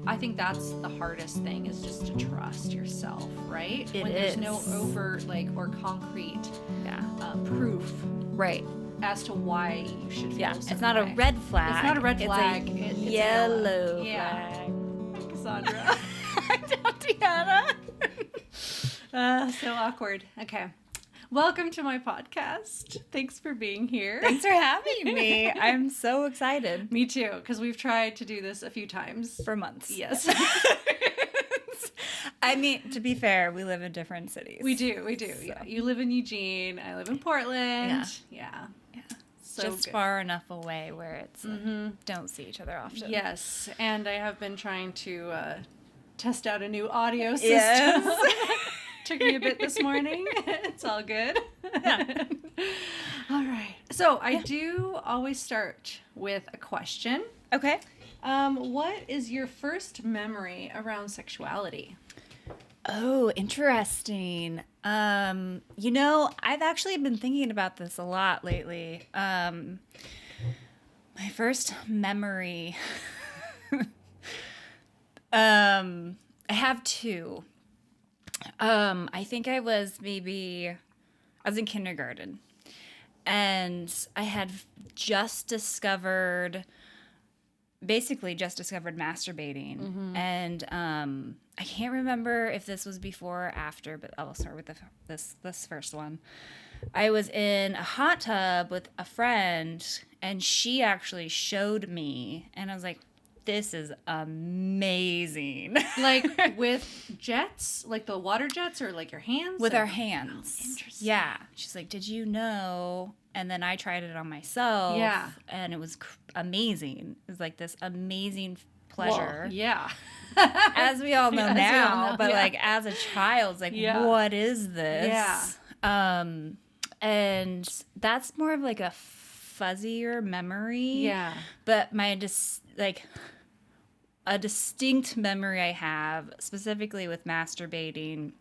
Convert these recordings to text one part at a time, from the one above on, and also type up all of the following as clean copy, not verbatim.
I think that's the hardest thing, is just to trust yourself, right? It when there's is. no overt or concrete proof Right. as to why you should feel Yeah. a It's certain not way. a red flag. It's not a red flag. It's a It's yellow a yellow. flag. Cassandra. Tatiana. So awkward. Okay. Welcome to my podcast. Thanks for being here. Thanks for having me. I'm so excited. Me too, because we've tried to do this a few times. For months. Yes. I mean, to be fair, we live in different cities. We do. So. Yeah. You live in Eugene. I live in Portland. Yeah. So just good. far enough away where it's don't see each other often. Yes. And I have been trying to test out a new audio system. Yes. Took me a bit this morning. It's all good. Yeah. All right. So I do always start with a question. Okay. What is your first memory around sexuality? Oh, interesting. I've actually been thinking about this a lot lately. My first memory, I have two. I think I was in kindergarten, and I had just discovered masturbating, and I can't remember if this was before or after, but I'll start with this first one. I was in a hot tub with a friend, and she actually showed me, and I was like, this is amazing. Like with jets? Like the water jets, or like your hands? With our hands. Oh, interesting. Yeah. She's like, did you know? And then I tried it on myself. Yeah. And it was amazing. It was like this amazing pleasure. Well, yeah. As we all know As we now. all know, but yeah. like as a child, it's like, what is this? Yeah. And that's more of like a fuzzier memory. Yeah. But a distinct memory I have, specifically with masturbating,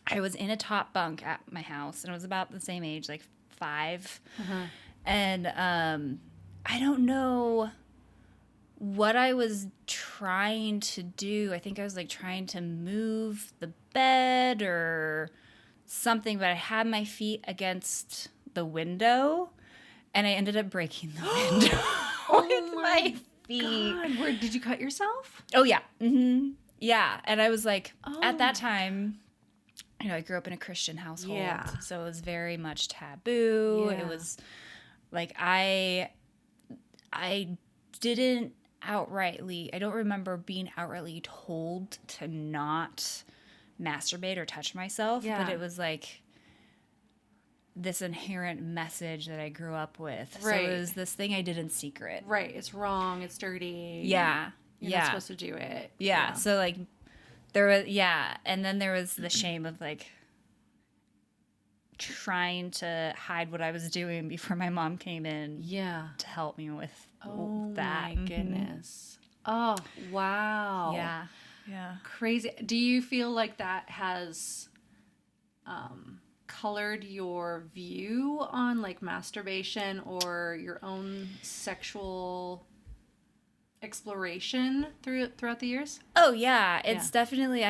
I was in a top bunk at my house, and I was about the same age, like 5. And I don't know what I was trying to do. I think I was like trying to move the bed or something, but I had my feet against the window, and I ended up breaking the window with my feet. God, where did you cut yourself? Oh, yeah. Yeah. And I was like, at that time, I grew up in a Christian household. Yeah. So it was very much taboo. Yeah. It was like, I don't remember being outrightly told to not masturbate or touch myself. Yeah. But it was like this inherent message that I grew up with. Right. So it was this thing I did in secret. Right. It's wrong. It's dirty. Yeah. You're not supposed to do it. Yeah. So like there was, and then there was the shame of like trying to hide what I was doing before my mom came in to help me with that. Oh my goodness. Oh, wow. Yeah. Yeah. Crazy. Do you feel like that has colored your view on like masturbation or your own sexual exploration throughout the years? Oh yeah, it's definitely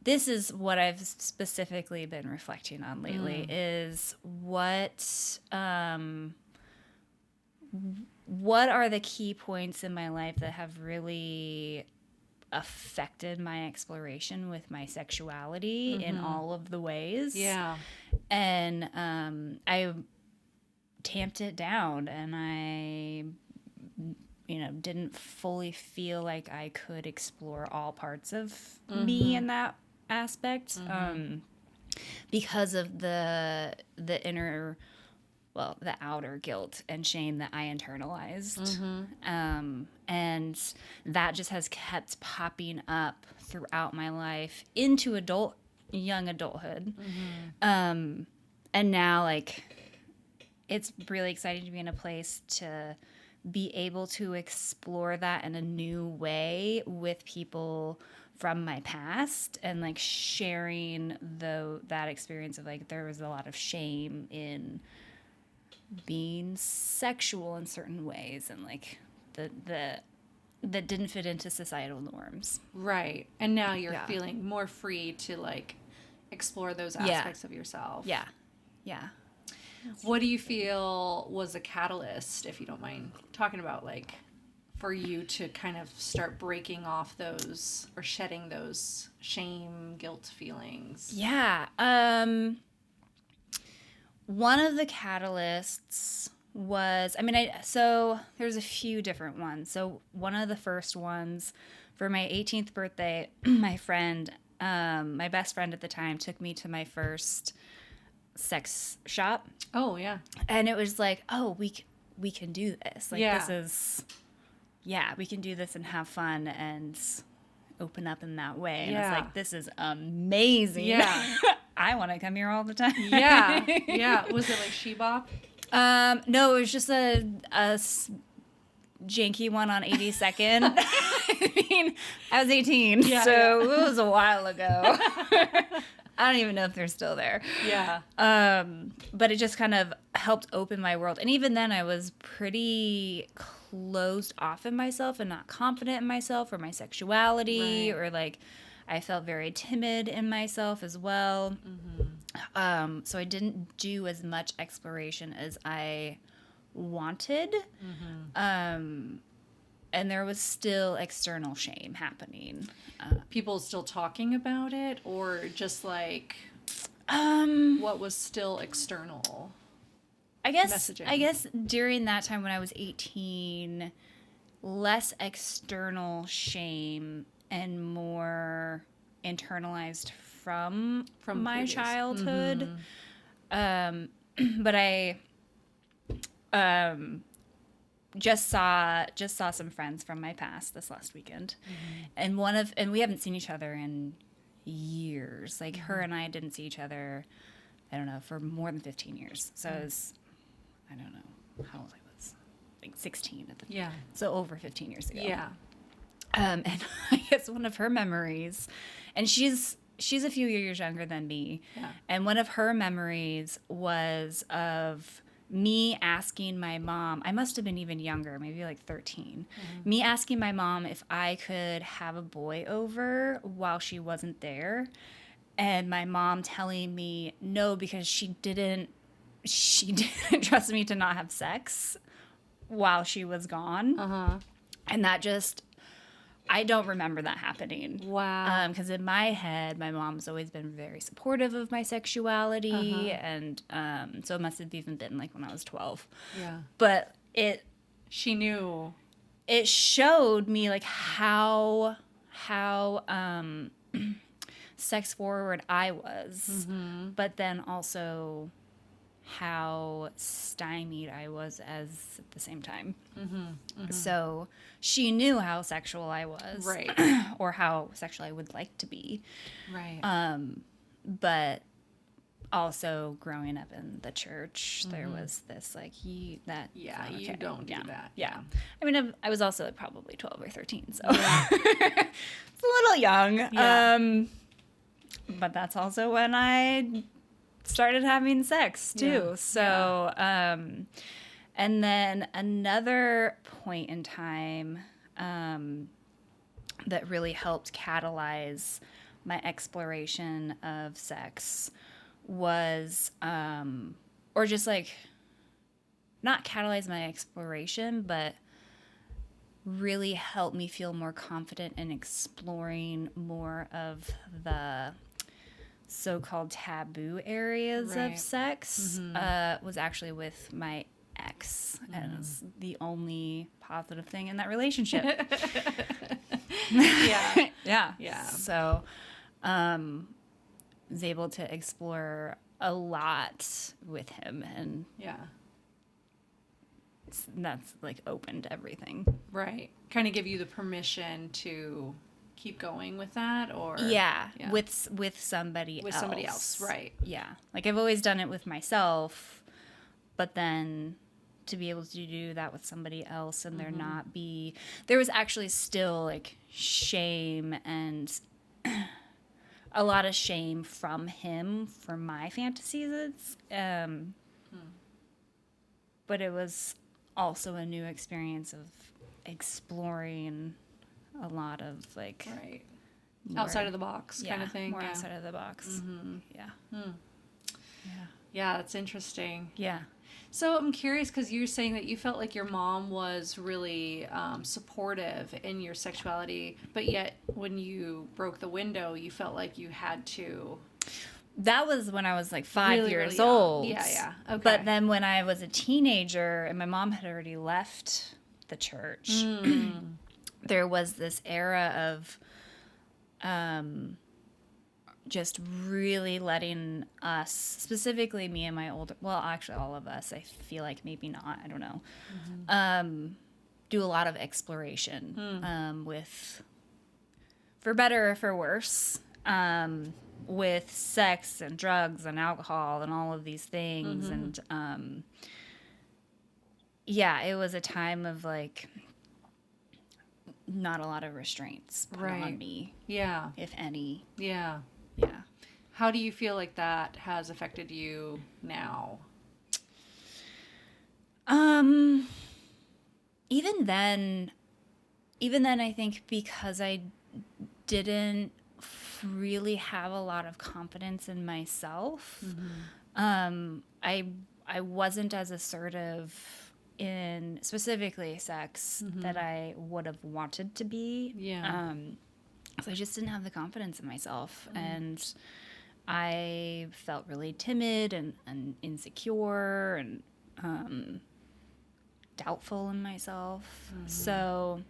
this is what I've specifically been reflecting on lately is what are the key points in my life that have really affected my exploration with my sexuality in all of the ways. Yeah. And I tamped it down, and I didn't fully feel like I could explore all parts of me in that aspect because of the outer guilt and shame that I internalized. And that just has kept popping up throughout my life into young adulthood. And now, like, it's really exciting to be in a place to be able to explore that in a new way with people from my past, and like sharing that experience of like there was a lot of shame in being sexual in certain ways, and like the that didn't fit into societal norms. Right. And now you're feeling more free to like explore those aspects of yourself. Yeah. Yeah. What do you feel was a catalyst, if you don't mind talking about, like, for you to kind of start breaking off those or shedding those shame, guilt feelings? Yeah. One of the catalysts was, so there's a few different ones. So one of the first ones, for my 18th birthday, my best friend at the time, took me to my first sex shop. Oh, yeah. And it was like, oh, we can do this. Like, Yeah. this is, we can do this and have fun and open up in that way. And it's like, this is amazing. Yeah. I want to come here all the time. Yeah. Yeah. Was it like She-Bop? No, it was just a janky one on 82nd. I was 18, so it was a while ago. I don't even know if they're still there. Yeah. But it just kind of helped open my world. And even then I was pretty closed off in myself and not confident in myself or my sexuality, or like I felt very timid in myself as well. Mm-hmm. So I didn't do as much exploration as I wanted. Mm-hmm. And there was still external shame happening. People still talking about it, or just like what was still external? I guess messaging? I guess during that time when I was 18, less external shame and more internalized from my previous. childhood. Mm-hmm. But I just saw some friends from my past this last weekend. Mm-hmm. And we haven't seen each other in years. Like, her and I didn't see each other, I don't know, for more than 15 years. So it was, I don't know how old I was, like 16 at the time. So over 15 years ago. Yeah. And I guess one of her memories, and she's a few years younger than me. Yeah. And one of her memories was of me asking my mom, I must have been even younger, maybe like 13, me asking my mom if I could have a boy over while she wasn't there. And my mom telling me no, because she didn't trust me to not have sex while she was gone. And that just, I don't remember that happening. Wow. Because in my head, my mom's always been very supportive of my sexuality, and so it must have even been like when I was 12. Yeah. But she knew. It showed me like how sex forward I was, but then also how stymied I was at the same time. So she knew how sexual I was, right, or how sexual I would like to be, right. But also growing up in the church, there was this like you don't do that. Yeah, I mean, I was also probably 12 or 13, so it's a little young. Yeah. But that's also when I started having sex too. So, and then another point in time that really helped catalyze my exploration of sex was, or just like, not catalyze my exploration, but really helped me feel more confident in exploring more of the so-called taboo areas of sex, was actually with my ex, and it was the only positive thing in that relationship. Yeah. So, was able to explore a lot with him, and that's like opened everything. Right. Kind of give you the permission to keep going with that, or with somebody else, right? Yeah, like I've always done it with myself, but then to be able to do that with somebody else and there was actually still like shame and a lot of shame from him for my fantasies, but it was also a new experience of exploring a lot of like Right. more, Outside of the box kind of thing. More Yeah. outside of the box. Mm-hmm. Yeah. Yeah. Yeah, that's interesting. Yeah. So I'm curious because you're saying that you felt like your mom was really supportive in your sexuality, but yet when you broke the window, you felt like you had to. That was when I was like 5 Really, years really young. old. Yeah. Okay. But then when I was a teenager and my mom had already left the church, there was this era of just really letting us, specifically me and my older, well, actually all of us, I feel like maybe not, I don't know, do a lot of exploration with, for better or for worse, with sex and drugs and alcohol and all of these things. And yeah, it was a time of like not a lot of restraints put on me, Yeah. if any. Yeah. Yeah. How do you feel like that has affected you now? Even then I think because I didn't really have a lot of confidence in myself, I wasn't as assertive in specifically sex that I would have wanted to be. Yeah. So I just didn't have the confidence in myself, and I felt really timid and insecure and doubtful in myself. So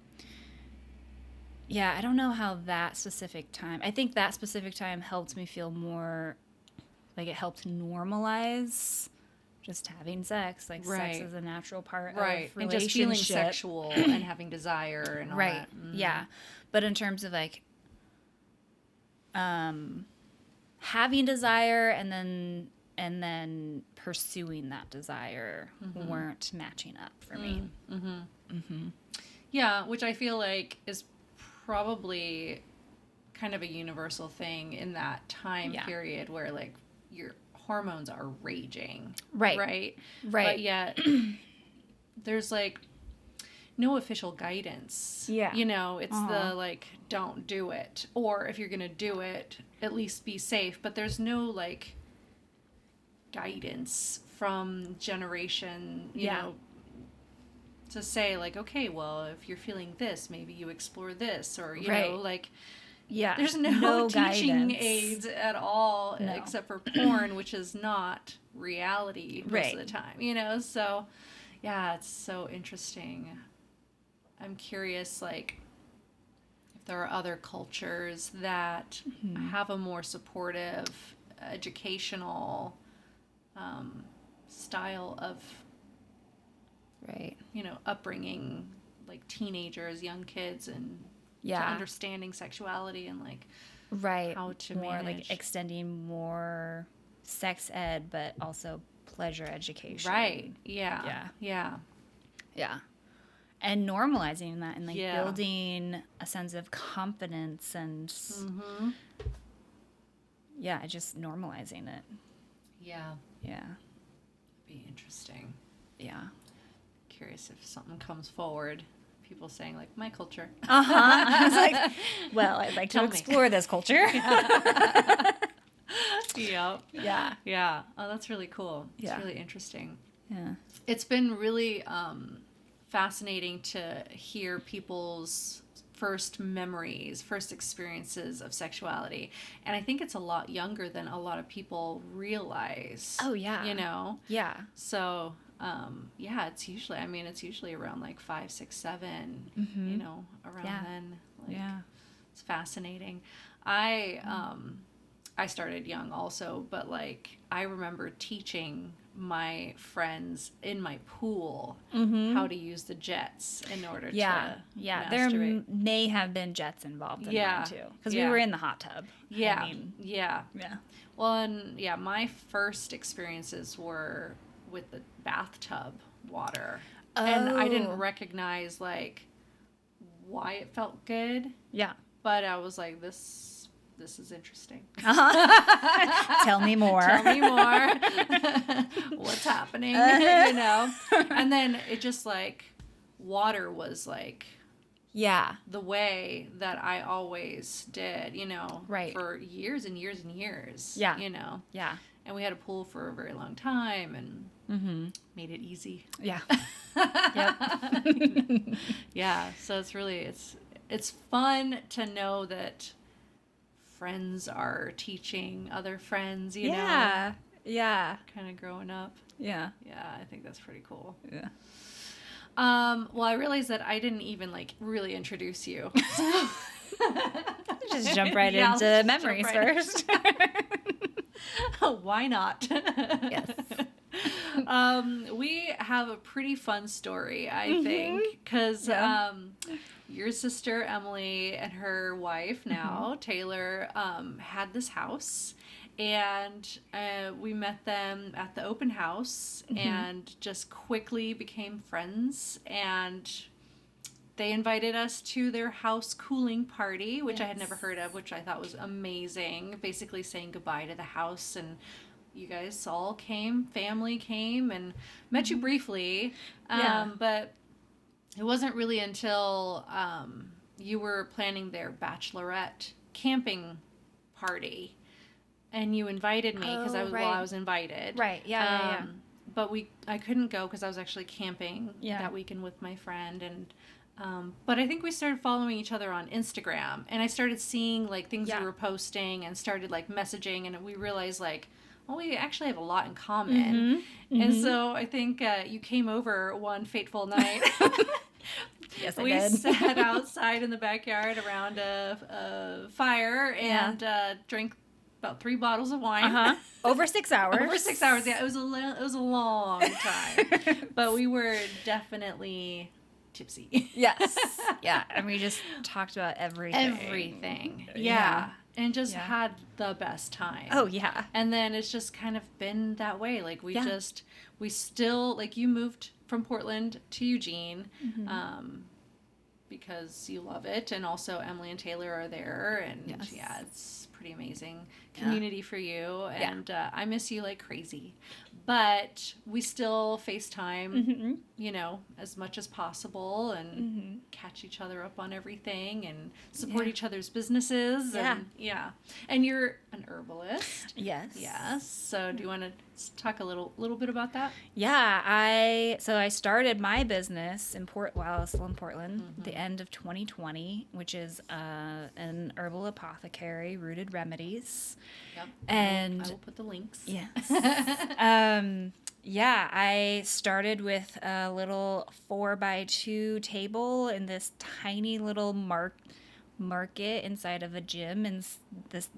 yeah, I don't know how that specific time, I think that specific time helped me feel more like it helped normalize just having sex, like sex is a natural part of relationship. And just feeling sexual and having desire and all that. Yeah. But in terms of like having desire and then pursuing that desire weren't matching up for me. Yeah, which I feel like is probably kind of a universal thing in that time period where like your hormones are raging. Right. But yet there's like no official guidance. Yeah. You know, it's the like, don't do it. Or if you're going to do it, at least be safe. But there's no like guidance from generation, you know, to say like, okay, well, if you're feeling this, maybe you explore this, or, you know, like, there's no teaching guidance. aids at all except for porn, which is not reality most of the time, you know? So, yeah, it's so interesting. I'm curious, like, if there are other cultures that have a more supportive, educational style of, you know, upbringing, like teenagers, young kids, and to understanding sexuality and, like, how to more manage. like extending more sex ed, but also pleasure education. Yeah. And normalizing that and like building a sense of confidence and just normalizing it. Yeah. Be interesting. Yeah. Curious if something comes forward. People saying like, my culture. I was like, well, I'd like to explore this culture. Yep. Yeah. Oh, that's really cool. It's really interesting. Yeah. It's been really fascinating to hear people's first memories, first experiences of sexuality. And I think it's a lot younger than a lot of people realize. Oh, yeah. You know? Yeah. So, it's usually around like 5, 6, 7, you know, around then. Like, it's fascinating. I started young also, but like I remember teaching my friends in my pool how to use the jets in order to masturbate. There may have been jets involved in mine too, because we were in the hot tub. Well, and my first experiences were with the bathtub water, and I didn't recognize like why it felt good. But I was like, this is interesting. Tell me more. What's happening? You know? And then it just like water was like Yeah. the way that I always did, Right. for years and years and years. Yeah. Yeah. And we had a pool for a very long time and made it easy. Yeah. Yep. Yeah. So it's fun to know that friends are teaching other friends, Yeah. Yeah. kind of growing up. Yeah. Yeah, I think that's pretty cool. Yeah. Well, I realized that I didn't even inreally introduce you. Just jump right Yeah, into let's just memories jump right first. Why not? Yes. We have a pretty fun story, I think, because your sister Emily and her wife now, Taylor, had this house. And we met them at the open house and just quickly became friends. And they invited us to their house cooling party, which I had never heard of, which I thought was amazing. Basically saying goodbye to the house. And you guys all came, family came, and met you briefly. But it wasn't really until you were planning their bachelorette camping party. And you invited me because I was invited. Right. Yeah. But I couldn't go because I was actually camping that weekend with my friend. And but I think we started following each other on Instagram, and I started seeing things you were posting, and started messaging, and we realized well, we actually have a lot in common. And so I think you came over one fateful night. Yes, I we did. sat outside in the backyard around a fire and drank about 3 bottles of wine. Over 6 hours. Over 6 hours. Yeah, it was a long time. But we were definitely tipsy. Yes. Yeah. And we just talked about everything. Everything. Yeah. And just had the best time. Oh, yeah. And then it's just kind of been that way. We still, you moved from Portland to Eugene because you love it. And also Emily and Taylor are there. And it's pretty amazing community for you. And I miss you like crazy. But we still FaceTime, as much as possible and catch each other up on everything and support each other's businesses. And you're an herbalist. Yes. Yes. So do you want to talk a little bit about that? Yeah. I started my business while I was still in Portland, the end of 2020, which is an herbal apothecary, Rooted Remedies. Yep. And I will put the links. Yes. I started with a little 4x2 table in this tiny little market inside of a gym in this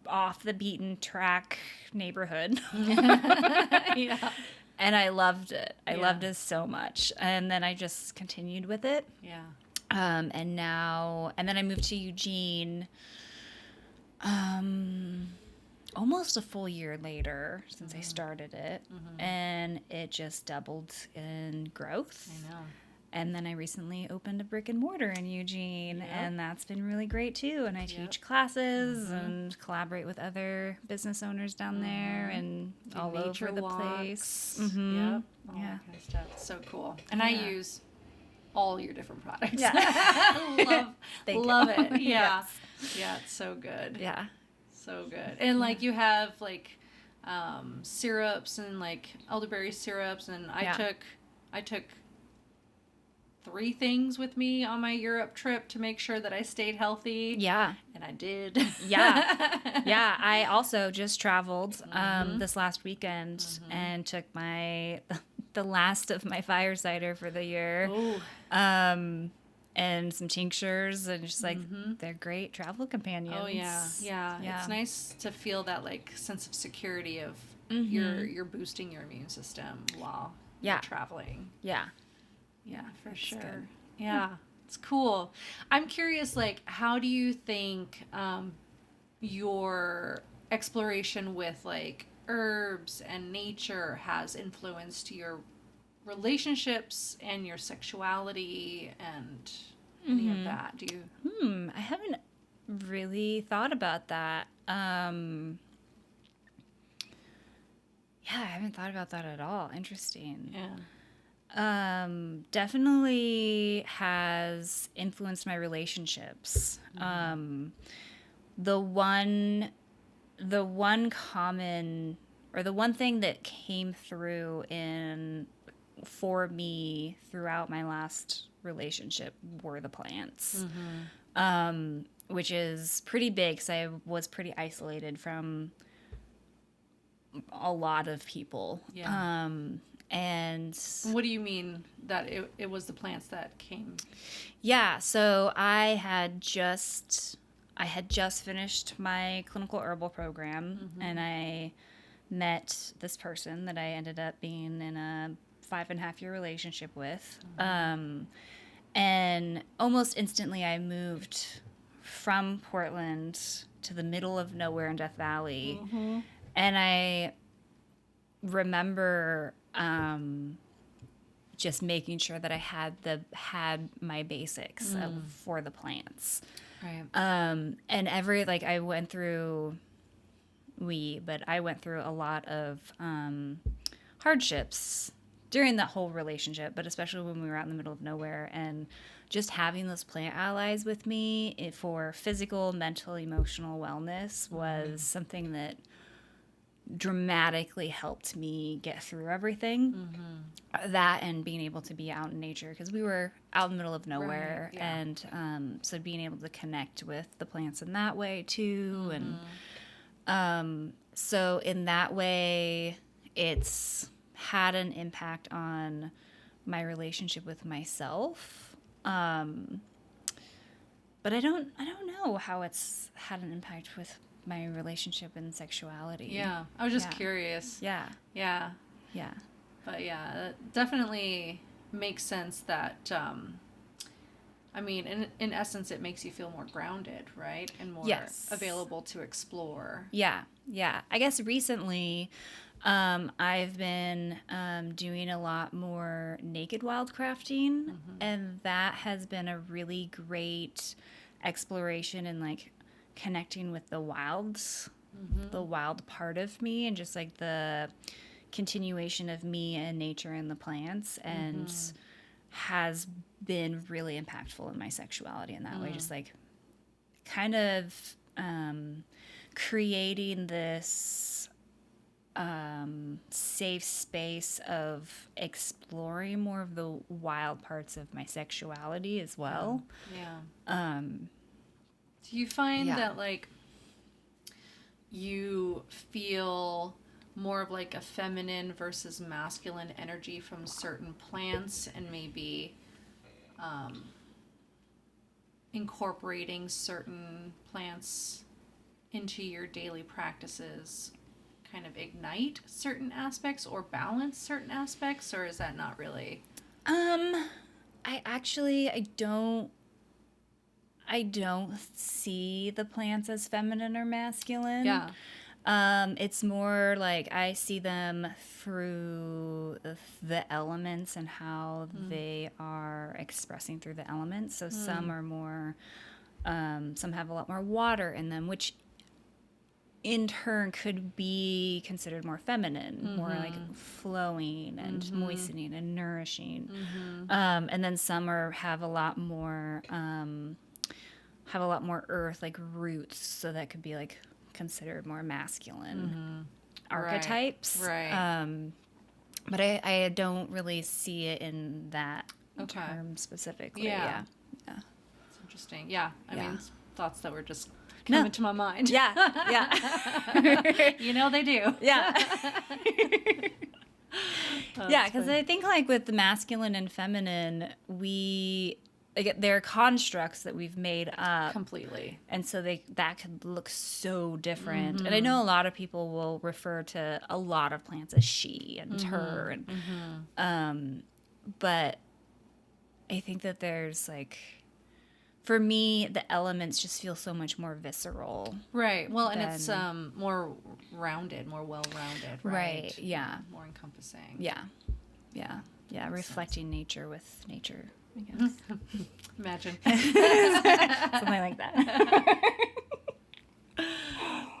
off the beaten track neighborhood. And I loved it. I loved it so much. And then I just continued with it. Yeah. And then I moved to Eugene. Almost a full year later since I started it, and it just doubled in growth. I know. And then I recently opened a brick and mortar in Eugene, and that's been really great too. And I teach classes and collaborate with other business owners down there and all over the place. Yep. All that kind of stuff. So cool. And I use all your different products. Yeah. love it. Yeah. Yeah, it's so good. Yeah. So good. And you have syrups and elderberry syrups, and I took 3 things with me on my Europe trip to make sure that I stayed healthy. Yeah. And I did. Yeah. I also just traveled this last weekend and took the last of my fire cider for the year. Ooh. And some tinctures, and just they're great travel companions. Oh yeah. It's nice to feel that sense of security of you're boosting your immune system while you're traveling. Yeah, for sure. Good. Yeah, it's cool. I'm curious, how do you think your exploration with herbs and nature has influenced your relationships and your sexuality and any of that? Do you? I haven't really thought about that. I haven't thought about that at all. Interesting. Yeah. Definitely has influenced my relationships. The one common, or the one thing that came through for me throughout my last relationship were the plants. Which is pretty big because I was pretty isolated from a lot of people. Yeah. And What do you mean that it was the plants that came? yeah, so I had just finished my clinical herbal program, and I met this person that I ended up being in a 5.5 year relationship with. And almost instantly I moved from Portland to the middle of nowhere in Death Valley. And I remember just making sure that I had my basics for the plants. Right. And I went through a lot of hardships during that whole relationship, but especially when we were out in the middle of nowhere, and just having those plant allies with me for physical, mental, emotional wellness was something that dramatically helped me get through everything. That and being able to be out in nature, because we were out in the middle of nowhere. Right, yeah. And so being able to connect with the plants in that way too. And so in that way, it's had an impact on my relationship with myself. But I don't know how it's had an impact with my relationship and sexuality. Yeah. I was just curious. Yeah. Yeah. Yeah. But yeah, it definitely makes sense that, I mean, in essence, it makes you feel more grounded, right? And more available to explore. Yeah. Yeah. I guess recently, I've been doing a lot more naked wildcrafting, and that has been a really great exploration in like connecting with the wilds, the wild part of me, and just like the continuation of me and nature and the plants, and has been really impactful in my sexuality in that way. Just like kind of creating this safe space of exploring more of the wild parts of my sexuality as well. Yeah. Do you find that like you feel more of like a feminine versus masculine energy from certain plants, and maybe incorporating certain plants into your daily practices kind of ignite certain aspects or balance certain aspects, or is that not really? I don't see the plants as feminine or masculine. Yeah. It's more like I see them through the elements and how they are expressing through the elements. So some are more, some have a lot more water in them, which in turn could be considered more feminine, more like flowing and moistening and nourishing. And then some have a lot more earth, like roots, so that could be like considered more masculine archetypes. Right. But I don't really see it in that Okay. term specifically. Yeah. Yeah. It's interesting. Yeah. I mean, it's thoughts that were just No. coming to my mind. Yeah. Yeah. You know they do. Yeah. Oh, Yeah, that's because funny. I think like with the masculine and feminine, they're constructs that we've made up. Completely. And so that could look so different. And I know a lot of people will refer to a lot of plants as she and her. And, but I think that there's like, for me, the elements just feel so much more visceral. Right. Well, and it's more rounded, more well-rounded, right? Right. Yeah. More encompassing. Yeah. Yeah. Yeah. Reflecting nature with nature, I guess. Imagine. Something like that.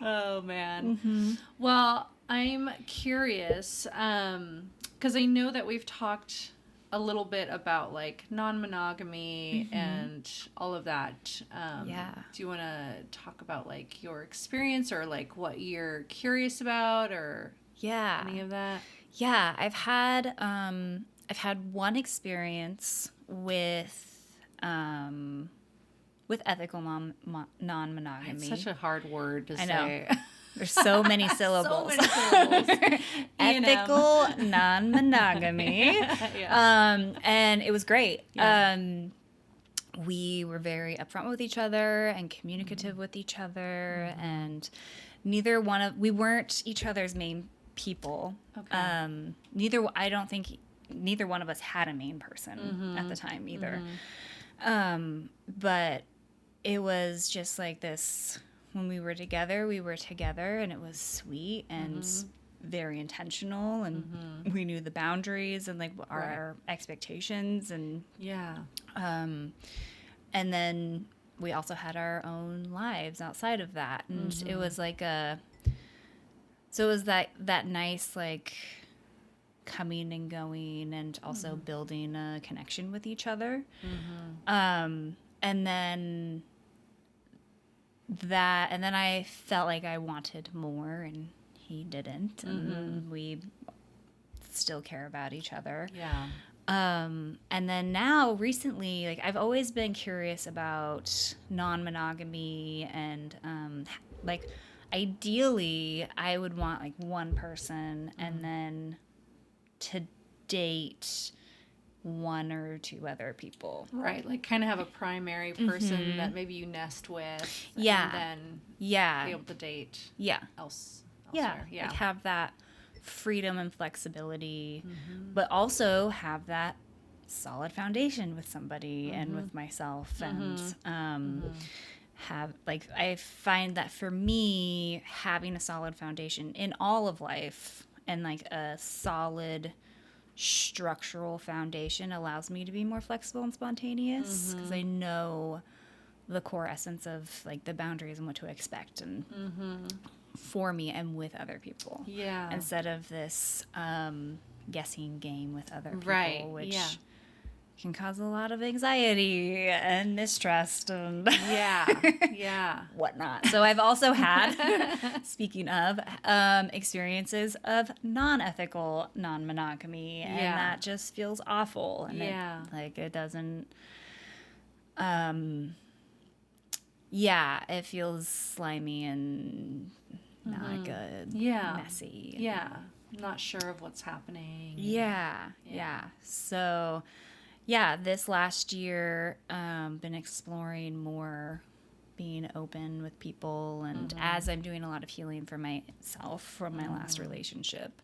Oh, man. Well, I'm curious, because I know that we've talked a little bit about like non-monogamy and all of that. Yeah. Do you want to talk about like your experience or like what you're curious about or Yeah. any of that? Yeah, I've had one experience with ethical non-monogamy. It's such a hard word to I say. know. There's so many So syllables. many syllables. Ethical non-monogamy. Yeah. And it was great. Yeah. We were very upfront with each other and communicative with each other, and we weren't each other's main people. Okay. I don't think neither one of us had a main person at the time either. But it was just like this, when we were together, and it was sweet and very intentional, and we knew the boundaries and like our expectations, and Yeah. and then we also had our own lives outside of that, and it was like it was that nice like coming and going, and also building a connection with each other. And then I felt like I wanted more, and he didn't, and we still care about each other. Yeah. And then now recently, like I've always been curious about non-monogamy, and like ideally I would want like one person and then to date one or two other people. Right. Like kind of have a primary person that maybe you nest with. Yeah. And then Yeah. be able to date Yeah. elsewhere. Yeah. Like have that freedom and flexibility, but also have that solid foundation with somebody and with myself, and have like, I find that for me, having a solid foundation in all of life and like a solid structural foundation allows me to be more flexible and spontaneous, because I know the core essence of like the boundaries and what to expect, and for me and with other people. Yeah. Instead of this guessing game with other people, Right. which Yeah. can cause a lot of anxiety and mistrust and Yeah. whatnot. So I've also had, speaking of, experiences of non-ethical non-monogamy, and that just feels awful. And it doesn't, it feels slimy and not good. Yeah. Messy. Yeah. Not sure of what's happening. Yeah. So, this last year, been exploring more being open with people, and as I'm doing a lot of healing for myself from my last relationship,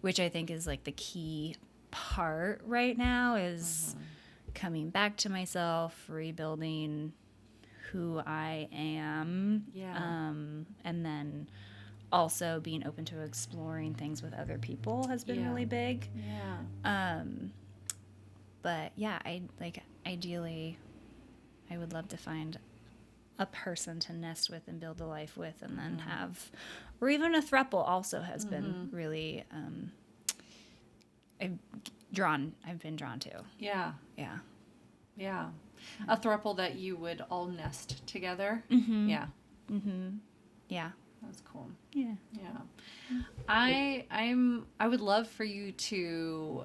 which I think is like the key part right now, is coming back to myself, rebuilding who I am, and then also being open to exploring things with other people has been really big. But ideally I would love to find a person to nest with and build a life with, and then have, or even a throuple also has been really I've been drawn to. Yeah. A throuple that you would all nest together. Yeah. That's cool. Yeah. I would love for you to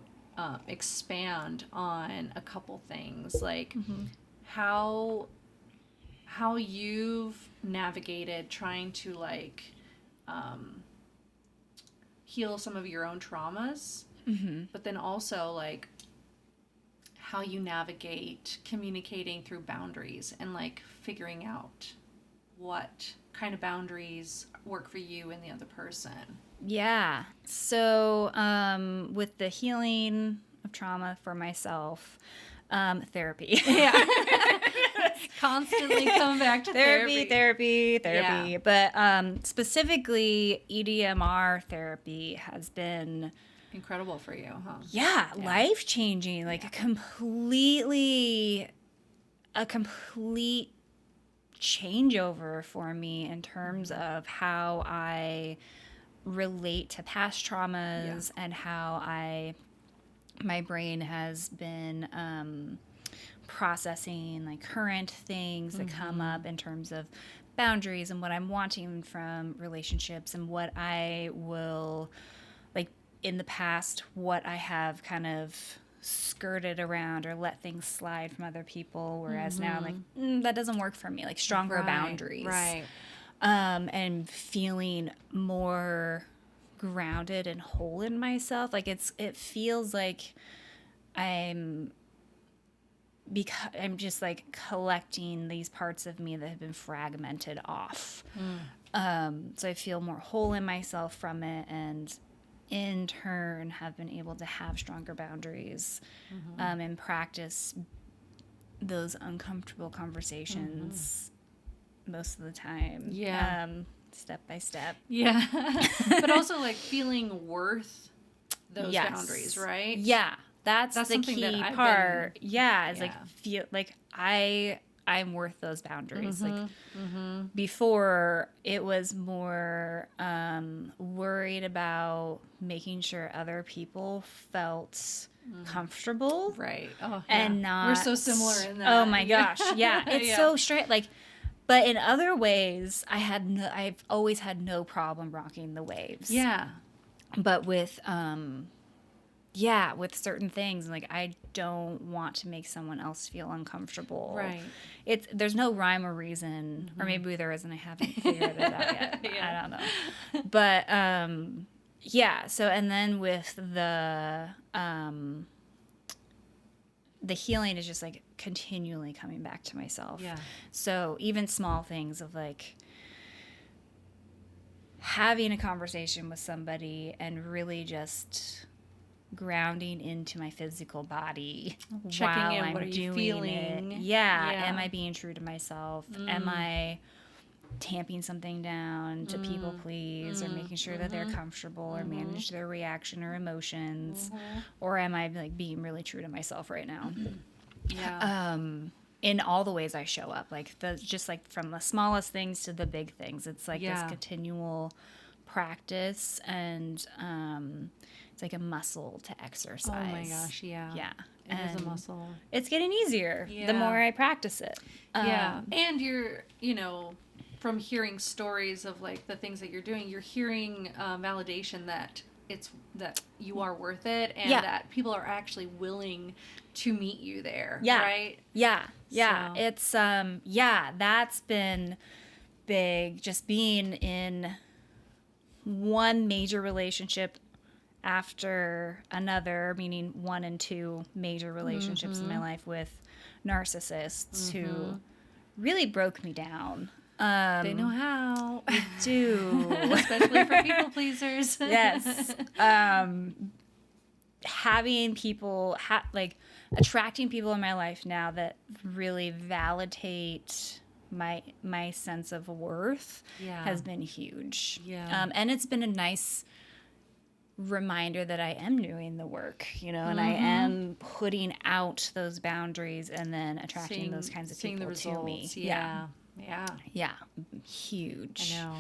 expand on a couple things, like how you've navigated trying to like heal some of your own traumas, but then also like how you navigate communicating through boundaries and like figuring out what kind of boundaries work for you and the other person. Yeah. So with the healing of trauma for myself, therapy. Yeah. Constantly come back to therapy. Yeah. But specifically, EDMR therapy has been incredible for you, huh? Yeah. Life-changing. Like a complete changeover for me in terms of how I relate to past traumas and how I my brain has been processing like current things that come up in terms of boundaries and what I'm wanting from relationships and what I will, like, in the past, what I have kind of skirted around or let things slide from other people, whereas now I'm like, that doesn't work for me, like stronger boundaries. Right. And feeling more grounded and whole in myself. Like it feels like I'm just like collecting these parts of me that have been fragmented off. So I feel more whole in myself from it, and in turn have been able to have stronger boundaries and practice those uncomfortable conversations most of the time. Yeah. Step by step. Yeah. But also like feeling worth those Yes. boundaries, right? Yeah. That's the something key that I've part. been- Yeah. It's like feel like I'm worth those boundaries. Like before it was more worried about making sure other people felt comfortable. Right. Oh, And not, we're so similar in that. Oh my gosh. Yeah. It's Yeah. so straight. Like, but in other ways, I've always had no problem rocking the waves. Yeah. But with with certain things, like I don't want to make someone else feel uncomfortable. Right. There's no rhyme or reason, or maybe there isn't. I haven't figured it out yet. I don't know. But so and then with the healing is just like continually coming back to myself. Yeah. So even small things of like having a conversation with somebody and really just grounding into my physical body Checking while in, I'm what are you doing feeling? it. Yeah. Yeah. Am I being true to myself? Am I tamping something down to people please or making sure that they're comfortable or manage their reaction or emotions? Or am I like being really true to myself right now? Yeah. In all the ways I show up, like just like from the smallest things to the big things. It's like this continual practice, and it's like a muscle to exercise. Oh my gosh, yeah. Yeah. It is a muscle. It's getting easier the Yeah. more I practice it. Yeah. And you're, from hearing stories of like the things that you're doing, you're hearing validation that that you are worth it, and that people are actually willing to meet you there. Yeah. Right? Yeah. Yeah. So. It's that's been big, just being in one major relationship after another, meaning 1 and 2 major relationships in my life with narcissists who really broke me down. They know how. They do. Especially for people pleasers. Yes. Having people, attracting people in my life now that really validate my sense of worth has been huge. Yeah. And it's been a nice reminder that I am doing the work, and I am putting out those boundaries and then attracting those kinds of people to me. Yeah. Yeah. Huge. I know.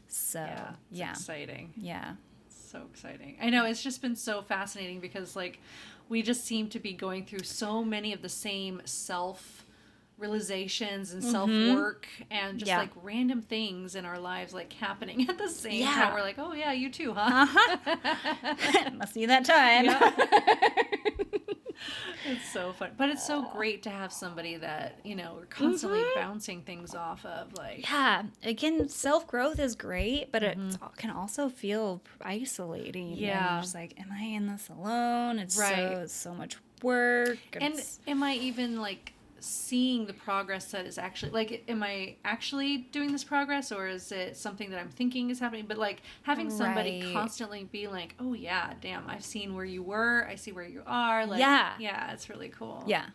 So, It's exciting. Yeah. So exciting. I know, it's just been so fascinating because like we just seem to be going through so many of the same self realizations and self work and just like random things in our lives like happening at the same time. We're like, oh yeah, you too, huh? Must be that time. It's so fun. But it's so great to have somebody that, we're constantly bouncing things off of. Like, yeah. Again, self-growth is great, but it can also feel isolating. Yeah. And you're just like, am I in this alone? It's Right. so much work. And am I even like seeing the progress that is actually like, am I actually doing this progress, or is it something that I'm thinking is happening? But like having somebody Right. constantly be like, oh yeah, damn, I've seen where you were, I see where you are. Like, Yeah. It's really cool. Yeah.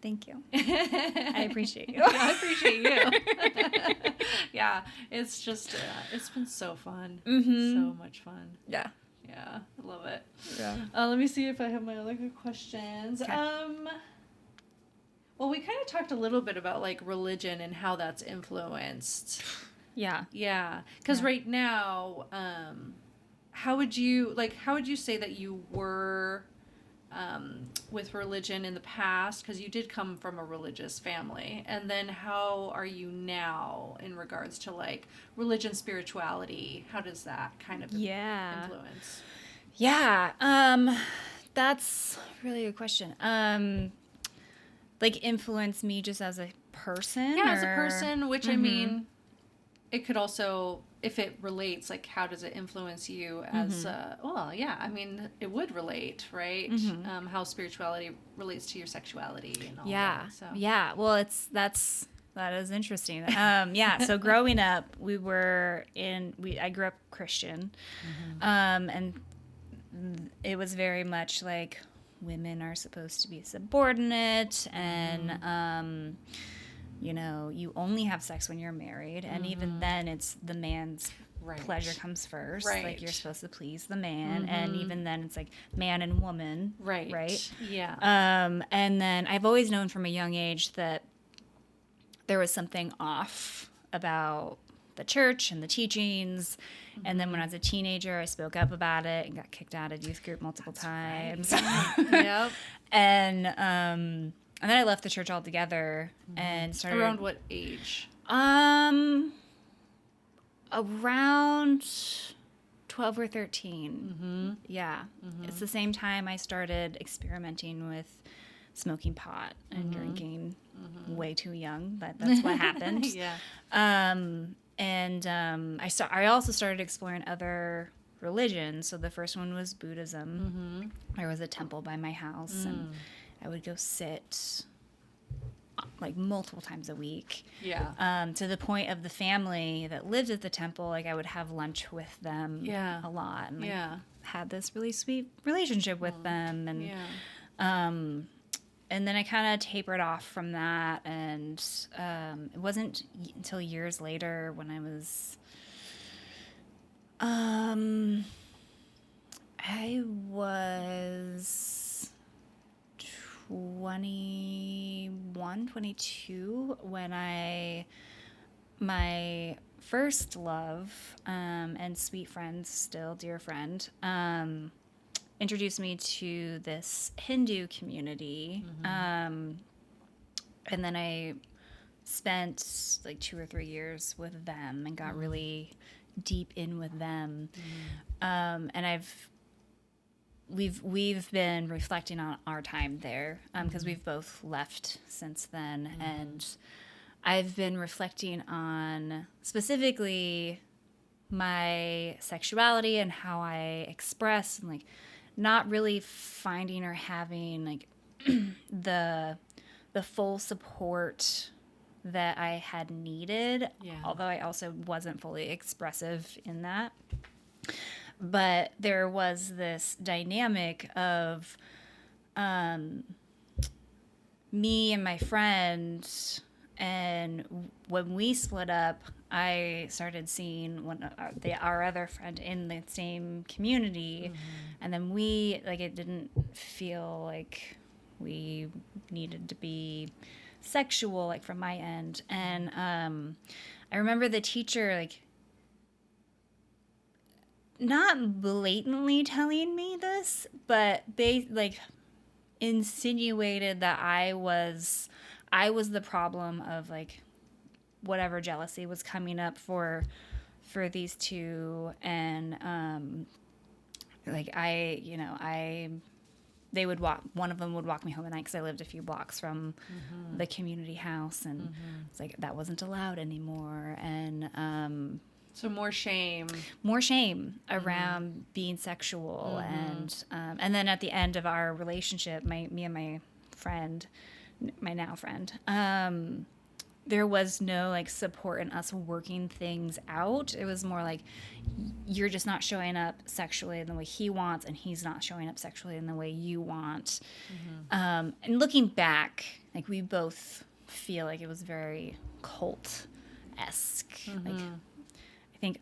Thank you. I I appreciate you. I appreciate you. Yeah, it's just it's been so fun. So much fun. Yeah. Yeah, I love it. Yeah. Let me see if I have my other good questions. Okay. Well, we kind of talked a little bit about like religion and how that's influenced. Yeah. Yeah, because right now, how would you say that you were with religion in the past? Because you did come from a religious family. And then how are you now in regards to like religion, spirituality? How does that kind of influence? Yeah. That's really a good question. Like influence me just as a person? Yeah, as a person, which I mean, it could also, if it relates, like how does it influence you as, well, yeah, I mean, it would relate, right? How spirituality relates to your sexuality and all that. So. Yeah. Well, that is interesting. Yeah. So growing up, I grew up Christian. And it was very much like women are supposed to be subordinate and, you know, you only have sex when you're married. And even then it's the man's pleasure comes first. Like you're supposed to please the man. And even then it's like man and woman. Right. Yeah. And then I've always known from a young age that there was something off about the church and the teachings. And then when I was a teenager, I spoke up about it and got kicked out of youth group multiple times. Yep. And then I left the church altogether and started. Around what age? Around 12 or 13. Yeah. It's the same time I started experimenting with smoking pot and drinking way too young, but that's what happened. Yeah. I also started exploring other religions. So the first one was Buddhism. There was a temple by my house, and I would go sit like multiple times a week. Yeah. To the point of the family that lived at the temple, like I would have lunch with them a lot, and had this really sweet relationship with them, and and then I kind of tapered off from that, and it wasn't until years later when I was, I was 21, 22 when my first love and sweet friend, still dear friend, introduced me to this Hindu community. And then I spent like 2 or 3 years with them and got really deep in with them. And we've been reflecting on our time there because we've both left since then. And I've been reflecting on specifically my sexuality and how I express, and like not really finding or having like the full support that I had needed, although I also wasn't fully expressive in that. But there was this dynamic of me and my friend, and when we split up, I started seeing our other friend in the same community, and then it didn't feel like we needed to be sexual, like from my end. And I remember the teacher like not blatantly telling me this, but they like insinuated that I was the problem of like whatever jealousy was coming up for these two. And like they would one of them would walk me home at night because I lived a few blocks from the community house, and it's like that wasn't allowed anymore. And so more shame around being sexual. And then at the end of our relationship, me and my friend, my now friend, there was no like support in us working things out. It was more like, you're just not showing up sexually in the way he wants, and he's not showing up sexually in the way you want. And looking back, like we both feel like it was very cult-esque. Like I think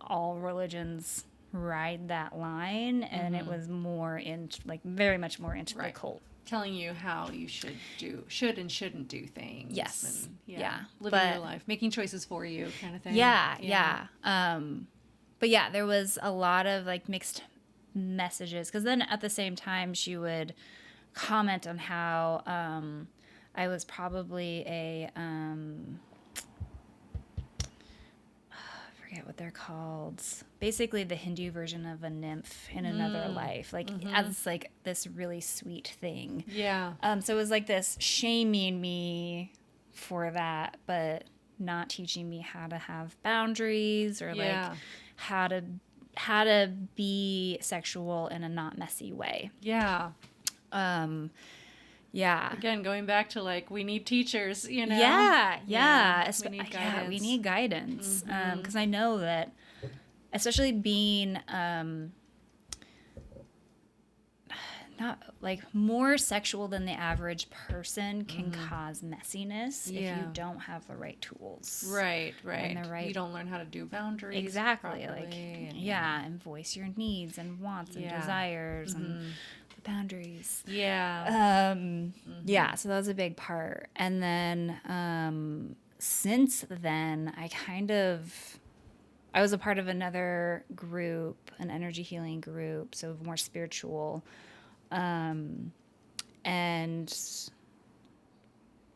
all religions ride that line, and it was more into like very much more into the cult. Telling you how you should and shouldn't do things. Yes. And, living your life, making choices for you, kind of thing. Yeah. But yeah, there was a lot of like mixed messages, because then at the same time she would comment on how I was probably a I forget what they're called. Basically, the Hindu version of a nymph in another life, like as like this really sweet thing. Yeah. So it was like this shaming me for that, but not teaching me how to have boundaries or Yeah. like how to be sexual in a not messy way. Yeah. Yeah. Again, going back to like, we need teachers, you know? Yeah. We need Yeah, guidance. we need guidance. Because I know that, especially being not like more sexual than the average person can cause messiness if you Yeah. don't have the right tools. Right. And the right- You don't learn how to do boundaries. Exactly. properly, Like, and- yeah, and voice your needs and wants and Yeah. desires and the boundaries. Yeah. Yeah, so that was a big part. And then since then, I was a part of another group, an energy healing group, so more spiritual. And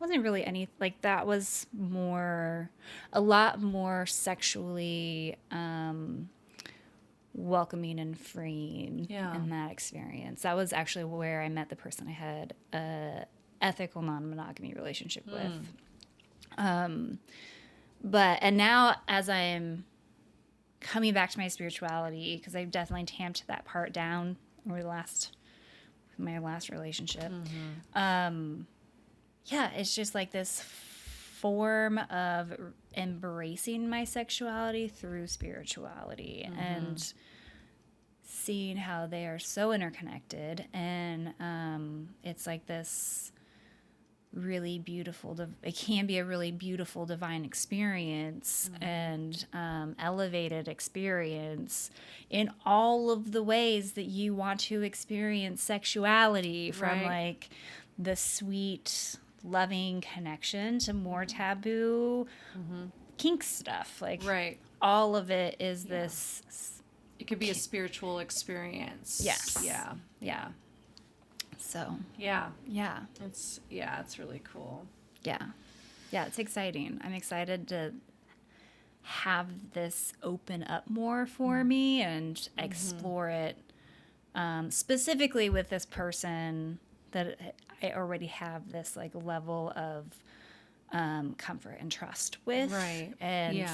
wasn't really any, like, that was a lot more sexually welcoming and freeing in that experience. That was actually where I met the person I had a ethical non-monogamy relationship with. And now as I am coming back to my spirituality, because I've definitely tamped that part down over my last relationship. Yeah, it's just like this form of embracing my sexuality through spirituality and seeing how they are so interconnected. And it's like this really beautiful, it can be a really beautiful divine experience and elevated experience in all of the ways that you want to experience sexuality, from like the sweet loving connection to more taboo kink stuff. Like all of it is this. It could be a spiritual experience. Yes. Yeah. So Yeah. it's It's really cool. yeah, it's exciting. I'm excited to have this open up more for me and explore it, specifically with this person that I already have this like level of comfort and trust with, and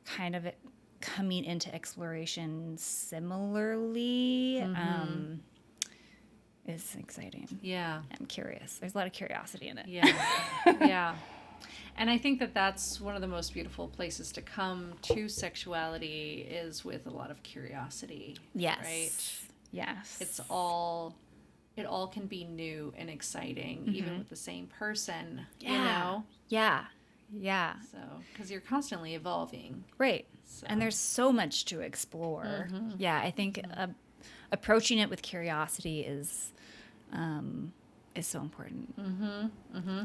kind of coming into exploration similarly. Is exciting. Yeah. I'm curious. There's a lot of curiosity in it. Yeah. And I think that that's one of the most beautiful places to come to sexuality, is with a lot of curiosity. Yes. Right? Yes. It all can be new and exciting, even with the same person, you know? Yeah. So, because you're constantly evolving. Right. So. And there's so much to explore. Yeah, I think approaching it with curiosity is so important.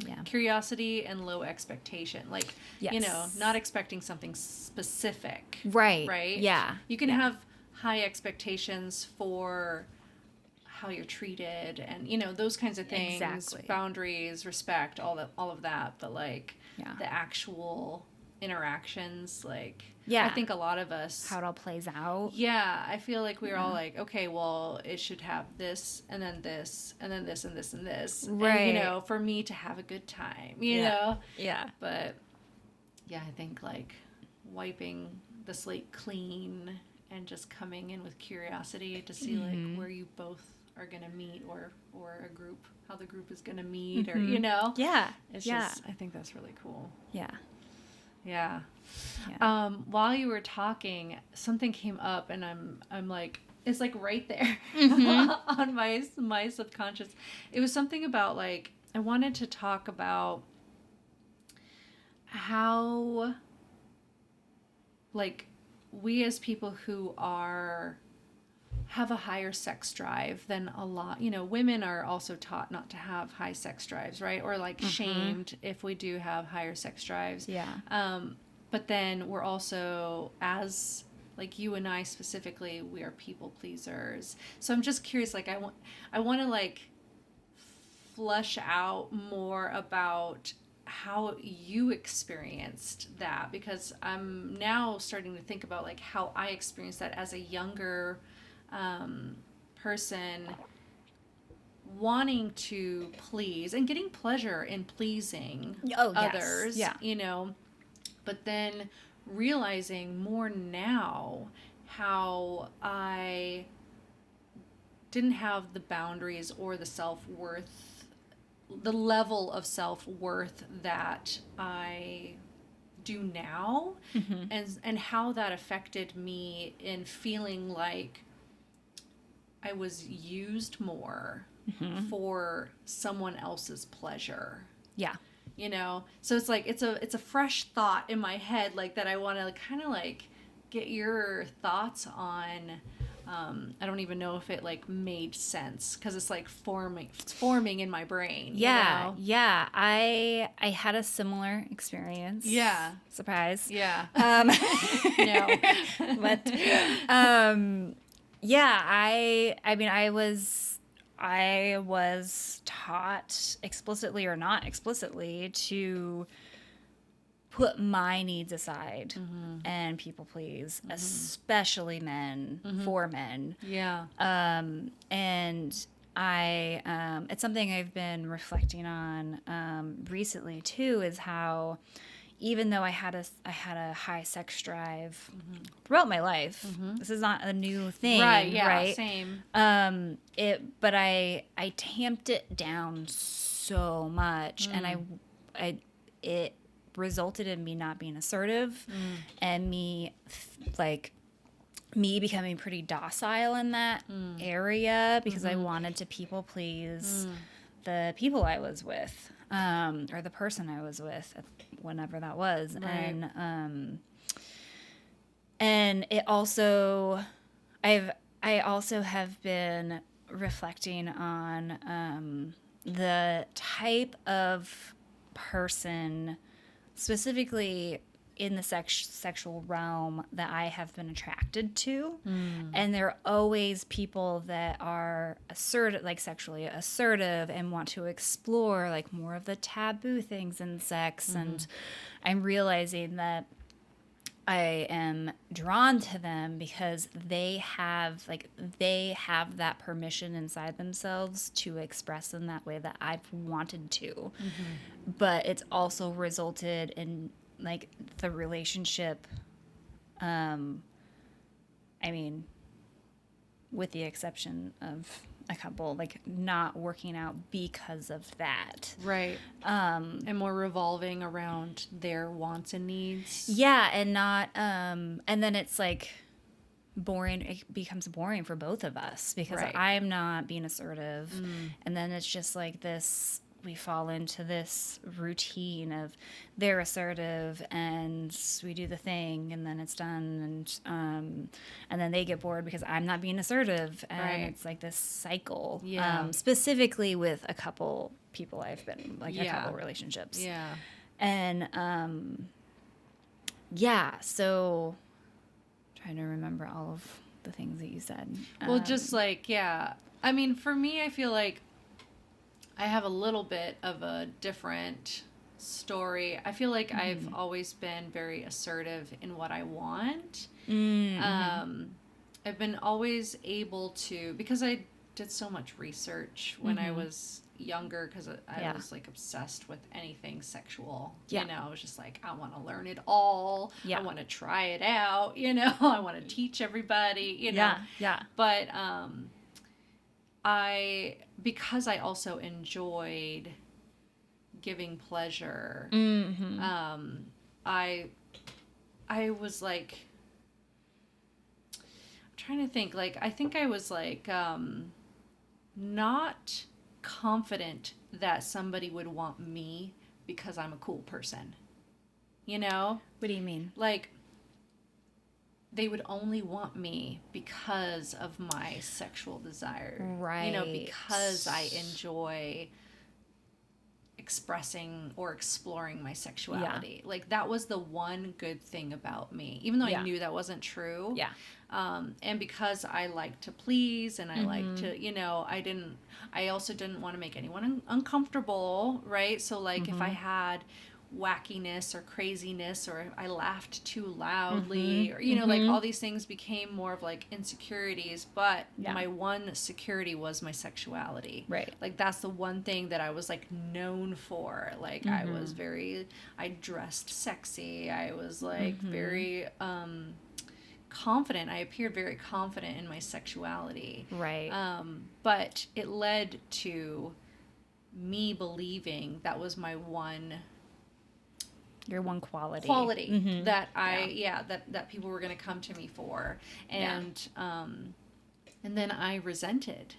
Yeah. Curiosity and low expectation. Like, you know, not expecting something specific. Right. Yeah. You can have high expectations for how you're treated and, you know, those kinds of things. Exactly. Boundaries, respect, all of that. But, like, the actual interactions, like, I think a lot of us, how it all plays out. Yeah, I feel like we're all like, okay, well, it should have this, and then this, and then this, and this, and this. Right. And, you know, for me to have a good time, you know? Yeah. But, yeah, I think, like, wiping the slate clean and just coming in with curiosity to see, like, where you both are going to meet, or a group, how the group is going to meet, or, you know? Yeah. It's just, I think that's really cool. Yeah. While you were talking, something came up, and I'm like, it's like right there on my subconscious. It was something about, like, I wanted to talk about how, like, we as people who have a higher sex drive than a lot, you know, women are also taught not to have high sex drives, right? Or like shamed if we do have higher sex drives. Yeah. But then we're also, as like you and I specifically, we are people pleasers. So I'm just curious, like I want to like flesh out more about how you experienced that, because I'm now starting to think about like how I experienced that as a younger person, wanting to please and getting pleasure in pleasing others, Yeah. you know, but then realizing more now how I didn't have the boundaries or the self-worth, the level of self-worth that I do now, and how that affected me in feeling like I was used more for someone else's pleasure. Yeah. You know, so it's like it's a fresh thought in my head, like that I want to kind of like get your thoughts on. I don't even know if it like made sense, because it's like forming in my brain. Yeah, you know? yeah. I had a similar experience. Yeah. Surprise. Yeah. No. But yeah, I mean I was taught explicitly or not explicitly to put my needs aside and people please, especially men, for men. Yeah. And I it's something I've been reflecting on recently too, is how even though I had a high sex drive throughout my life, this is not a new thing, Right. Yeah. right? Same. But I tamped it down so much, and it resulted in me not being assertive, and me becoming pretty docile in that area, because I wanted to people please the people I was with, or the person I was with, whenever that was. Right. And it also, I also have been reflecting on the type of person, specifically in the sexual realm, that I have been attracted to. And there are always people that are assertive, like sexually assertive, and want to explore like more of the taboo things in sex. And I'm realizing that I am drawn to them because they have that permission inside themselves to express in that way that I've wanted to. But it's also resulted in like the relationship, I mean, with the exception of a couple, like not working out because of that. Right. And more revolving around their wants and needs. Yeah, and not and then it's like boring. It becomes boring for both of us, because Right. I'm not being assertive, and then it's just like this, we fall into this routine of they're assertive and we do the thing and then it's done, and then they get bored because I'm not being assertive, and Right. it's like this cycle. Yeah. Specifically with a couple people I've been like a Yeah. couple relationships. Yeah. And yeah, so trying to remember all of the things that you said. Well, just like, yeah. I mean, for me, I feel like I have a little bit of a different story. I feel like I've always been very assertive in what I want. I've been always able to, because I did so much research when I was younger, because I was like obsessed with anything sexual. Yeah. You know, I was just like, I want to learn it all. Yeah. I want to try it out. You know, I want to teach everybody. You know. Yeah. But because I also enjoyed giving pleasure, I was like, I'm trying to think, like, I think I was like, not confident that somebody would want me because I'm a cool person, you know? What do you mean? Like, they would only want me because of my sexual desire. Right. You know, because I enjoy expressing or exploring my sexuality. Like that was the one good thing about me, even though I knew that wasn't true. Yeah. And because I like to please and I like to, I also didn't want to make anyone uncomfortable, right? So like if I had wackiness or craziness or I laughed too loudly or like all these things became more of like insecurities, but my one security was my sexuality. Right. Like that's the one thing that I was like known for. Like I dressed sexy. I was like very confident. I appeared very confident in my sexuality. Right. But it led to me believing that was my one your one quality that that people were going to come to me for. And then I resented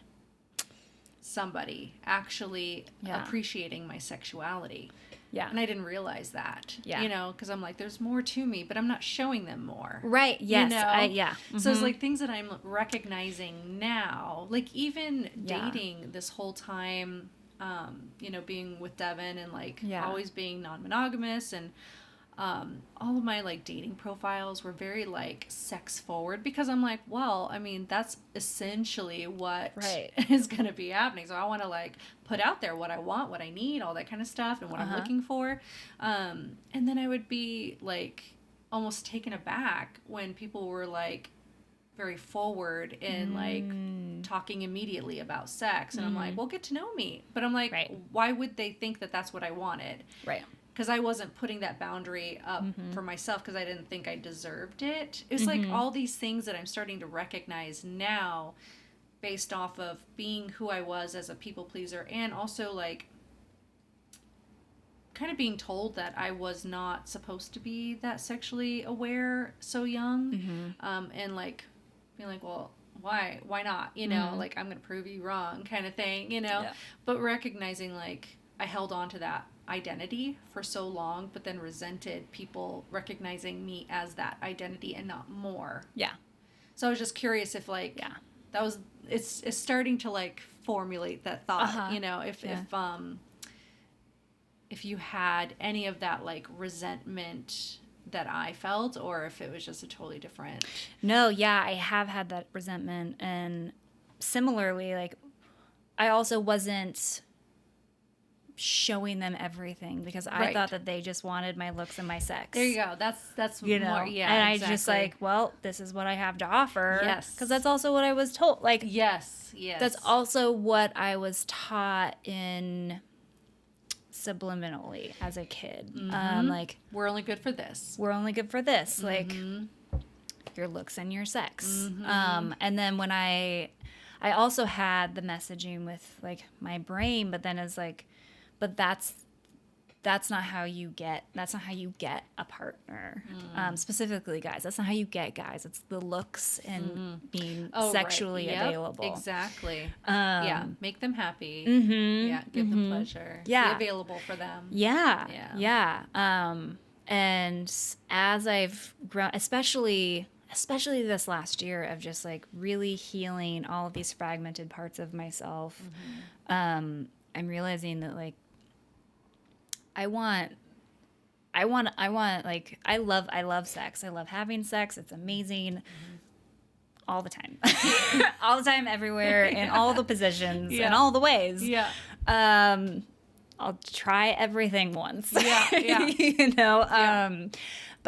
somebody actually appreciating my sexuality. Yeah. And I didn't realize that, because I'm like, there's more to me, but I'm not showing them more. Right. Yes. So it's like things that I'm recognizing now, like even dating this whole time, being with Devin and like always being non-monogamous and all of my like dating profiles were very like sex forward because I'm like, well, I mean, that's essentially what is going to be happening. So I want to like put out there what I want, what I need, all that kind of stuff and what I'm looking for. And then I would be like almost taken aback when people were like very forward in like talking immediately about sex. And I'm like, well, get to know me. But I'm like, why would they think that that's what I wanted? Right. Because I wasn't putting that boundary up for myself because I didn't think I deserved it. It was like all these things that I'm starting to recognize now based off of being who I was as a people pleaser and also like kind of being told that I was not supposed to be that sexually aware so young. And like being like, well, why not? Like I'm going to prove you wrong kind of thing, but recognizing like I held on to that identity for so long, but then resented people recognizing me as that identity and not more. Yeah. So I was just curious if like that was it's starting to like formulate that thought, if you had any of that like resentment that I felt or if it was just a totally different. No, I have had that resentment and similarly like I also wasn't showing them everything because I thought that they just wanted my looks and my sex. There you go. That's more, and I just like, well, this is what I have to offer. Yes. Because that's also what I was told. Like, yes. That's also what I was taught in subliminally as a kid. Like, we're only good for this. Like, your looks and your sex. And then when I also had the messaging with like my brain, but then it's like, but that's not how you get a partner. Specifically guys, that's not how you get guys. It's the looks and being sexually available. Exactly. Make them happy. Give them pleasure. Be available for them. And as I've grown, especially this last year of just like really healing all of these fragmented parts of myself, I'm realizing that like I love sex. I love having sex. It's amazing. All the time. All the time, everywhere, in all the positions, in all the ways. I'll try everything once. But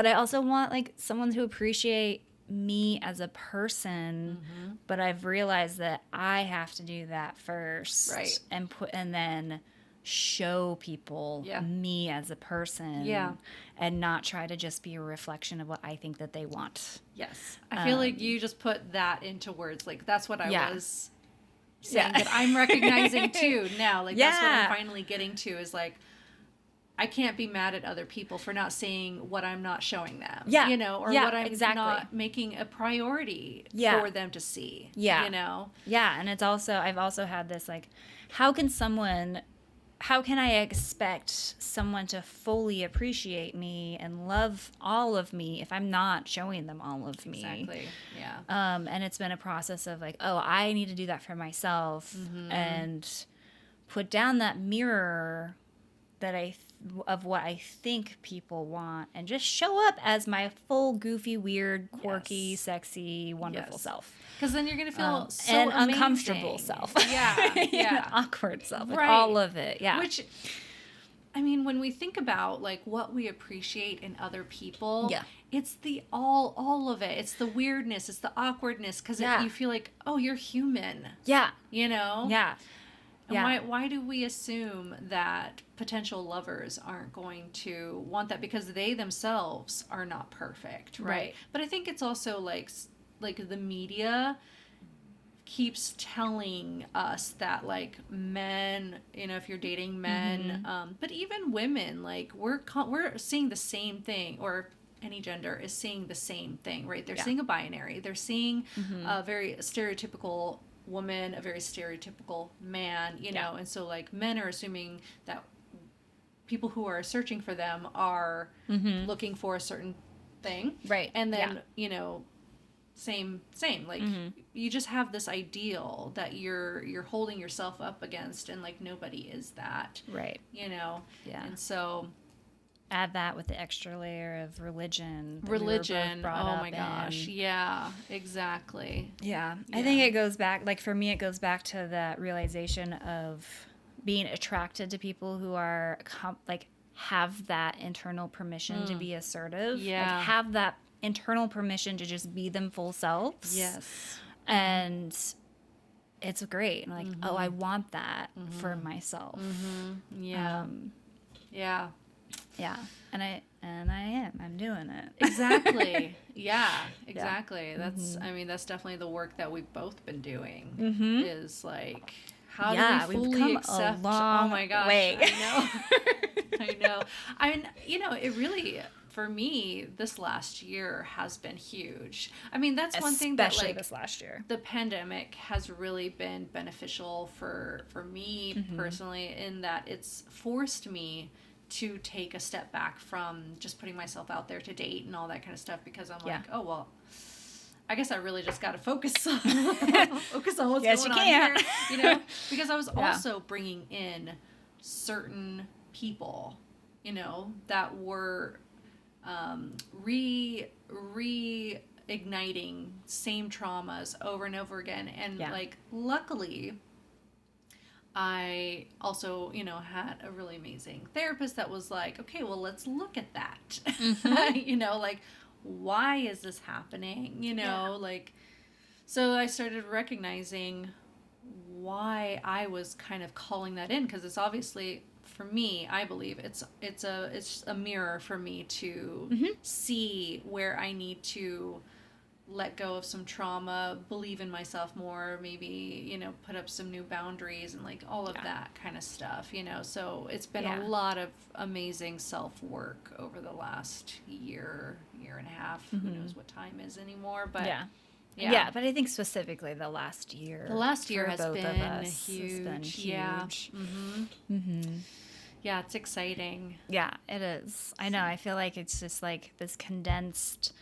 I also want like someone to appreciate me as a person, but I've realized that I have to do that first. Right. And then show people me as a person and not try to just be a reflection of what I think that they want. Yes. I feel like you just put that into words. Like that's what I was saying that I'm recognizing too now. Like that's what I'm finally getting to is like I can't be mad at other people for not seeing what I'm not showing them. Or what I'm not making a priority for them to see. Yeah, and it's also I've also had this like how can I expect someone to fully appreciate me and love all of me if I'm not showing them all of me? Exactly. Yeah. And it's been a process of like, oh, I need to do that for myself and put down that mirror of what I think people want, and just show up as my full goofy, weird, quirky, Yes. sexy, wonderful self. Because then you're gonna feel so and amazing. uncomfortable self. Yeah. Awkward self. Like Right. all of it. Yeah. Which, I mean, when we think about like what we appreciate in other people, it's the all of it. It's the weirdness, it's the awkwardness, because you feel like, oh, you're human. Yeah. You know? Yeah. And why do we assume that potential lovers aren't going to want that because they themselves are not perfect, right? But I think it's also like the media keeps telling us that like men, you know, if you're dating men, but even women, like we're seeing the same thing, or any gender is seeing the same thing, right? They're seeing a binary. They're seeing a very stereotypical woman, a very stereotypical man, you know, and so like men are assuming that people who are searching for them are looking for a certain thing, right? And then you know, same like you just have this ideal that you're holding yourself up against, and like nobody is that, right? You know, and so add that with the extra layer of religion. Oh my gosh. Yeah, exactly. Yeah. I think it goes back, like for me, it goes back to that realization of being attracted to people who are like have that internal permission to be assertive. Yeah. Like have that internal permission to just be them full selves. Yes. And it's great. And like, oh, I want that for myself. Yeah. Yeah. Yeah, and I'm doing it. Exactly. Yeah, exactly. That's, I mean, that's definitely the work that we've both been doing, is like, how do we fully accept, oh my gosh, way. I know. I mean, you know, it really, for me, this last year has been huge. I mean, that's one thing that, like, this last year, the pandemic has really been beneficial for me personally, in that it's forced me to take a step back from just putting myself out there to date and all that kind of stuff, because I'm like, oh, well, I guess I really just got to focus on what's going on here, you know, because I was also bringing in certain people, you know, that were reigniting same traumas over and over again. And like, luckily, I also, you know, had a really amazing therapist that was like, okay, well, let's look at that. You know, like, why is this happening? You know, like, so I started recognizing why I was kind of calling that in, because it's obviously, for me, I believe it's a mirror for me to see where I need to let go of some trauma, believe in myself more, maybe, you know, put up some new boundaries and like all of that kind of stuff, you know. So it's been a lot of amazing self-work over the last year and a half. Who knows what time is anymore, but yeah, but I think specifically the last year. The last year has both been of us huge. Has been huge. Yeah. Yeah, it's exciting. Yeah, it is. I know. I feel like it's just like this condensed,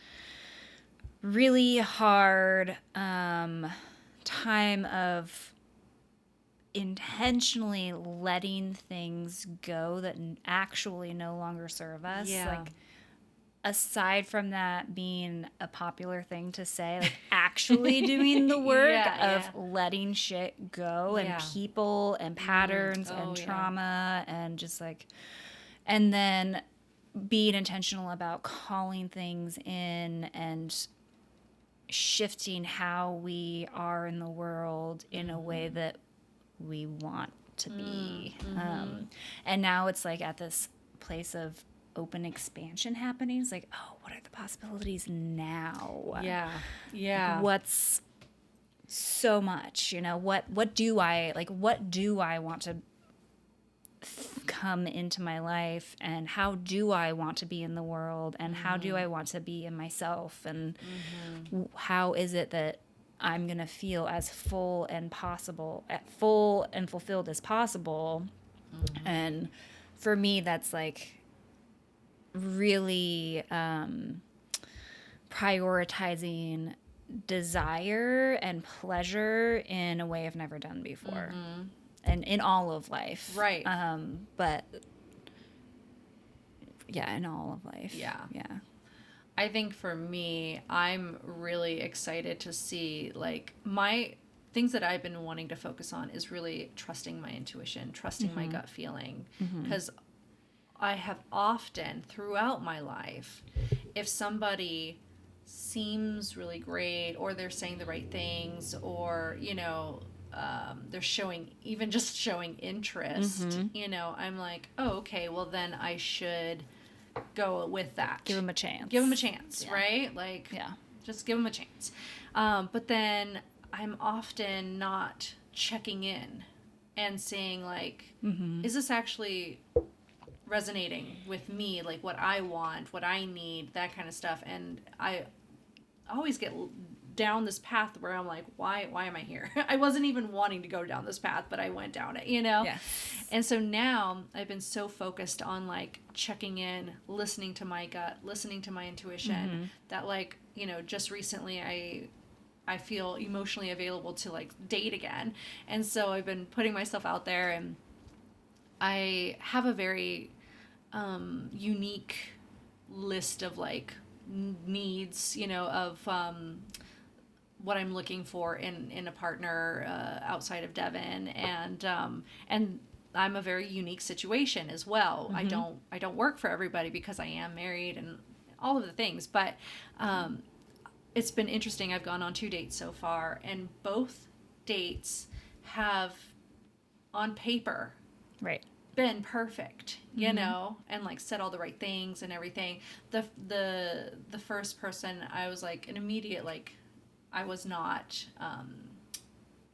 really hard time of intentionally letting things go that actually no longer serve us. Like, aside from that being a popular thing to say, like actually doing the work of letting shit go, and people and patterns and trauma, and just like, and then being intentional about calling things in and shifting how we are in the world in a way that we want to be. And now it's like at this place of open expansion happening. It's like, oh, what are the possibilities now? Yeah. What's so much, you know, what do I want to come into my life, and how do I want to be in the world, and how do I want to be in myself, and how is it that I'm going to feel as full and fulfilled as possible. And for me, that's like really prioritizing desire and pleasure in a way I've never done before. And in all of life. Right. But in all of life. Yeah. Yeah. I think for me, I'm really excited to see, like, my things that I've been wanting to focus on is really trusting my intuition, trusting my gut feeling. Because I have often throughout my life, if somebody seems really great, or they're saying the right things, or, they're even just showing interest, I'm like, oh, okay, well, then I should go with that. Give them a chance. Yeah. Right? Like, just give them a chance. But then I'm often not checking in and seeing, like, is this actually resonating with me? Like, what I want, what I need, that kind of stuff. And I always get down this path where I'm like, why am I here? I wasn't even wanting to go down this path, but I went down it, Yeah. And so now I've been so focused on, like, checking in, listening to my gut, listening to my intuition, that, like, just recently I feel emotionally available to, like, date again. And so I've been putting myself out there, and I have a very unique list of, like, needs, of what I'm looking for in a partner outside of Devin, and I'm a very unique situation as well. I don't work for everybody because I am married and all of the things, but it's been interesting. I've gone on 2 dates so far, and both dates have, on paper, been perfect, and, like, said all the right things and everything. The first person, I was like an immediate, like, I was not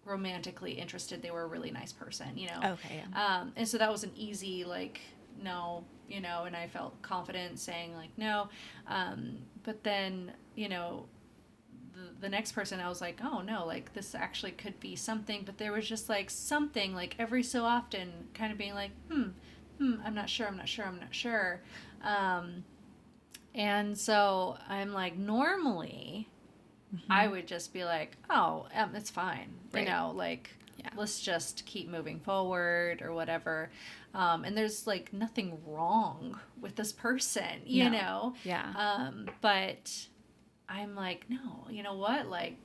romantically interested. They were a really nice person, Okay. Yeah. and so that was an easy, like, no, and I felt confident saying, like, no. But then, the next person, I was like, oh no, like, this actually could be something. But there was just, like, something, like, every so often kind of being like, I'm not sure. And so I'm like, normally I would just be like, oh, it's fine. Right. Like, let's just keep moving forward or whatever. And there's, like, nothing wrong with this person, you know? Yeah. But I'm like, no, you know what? Like,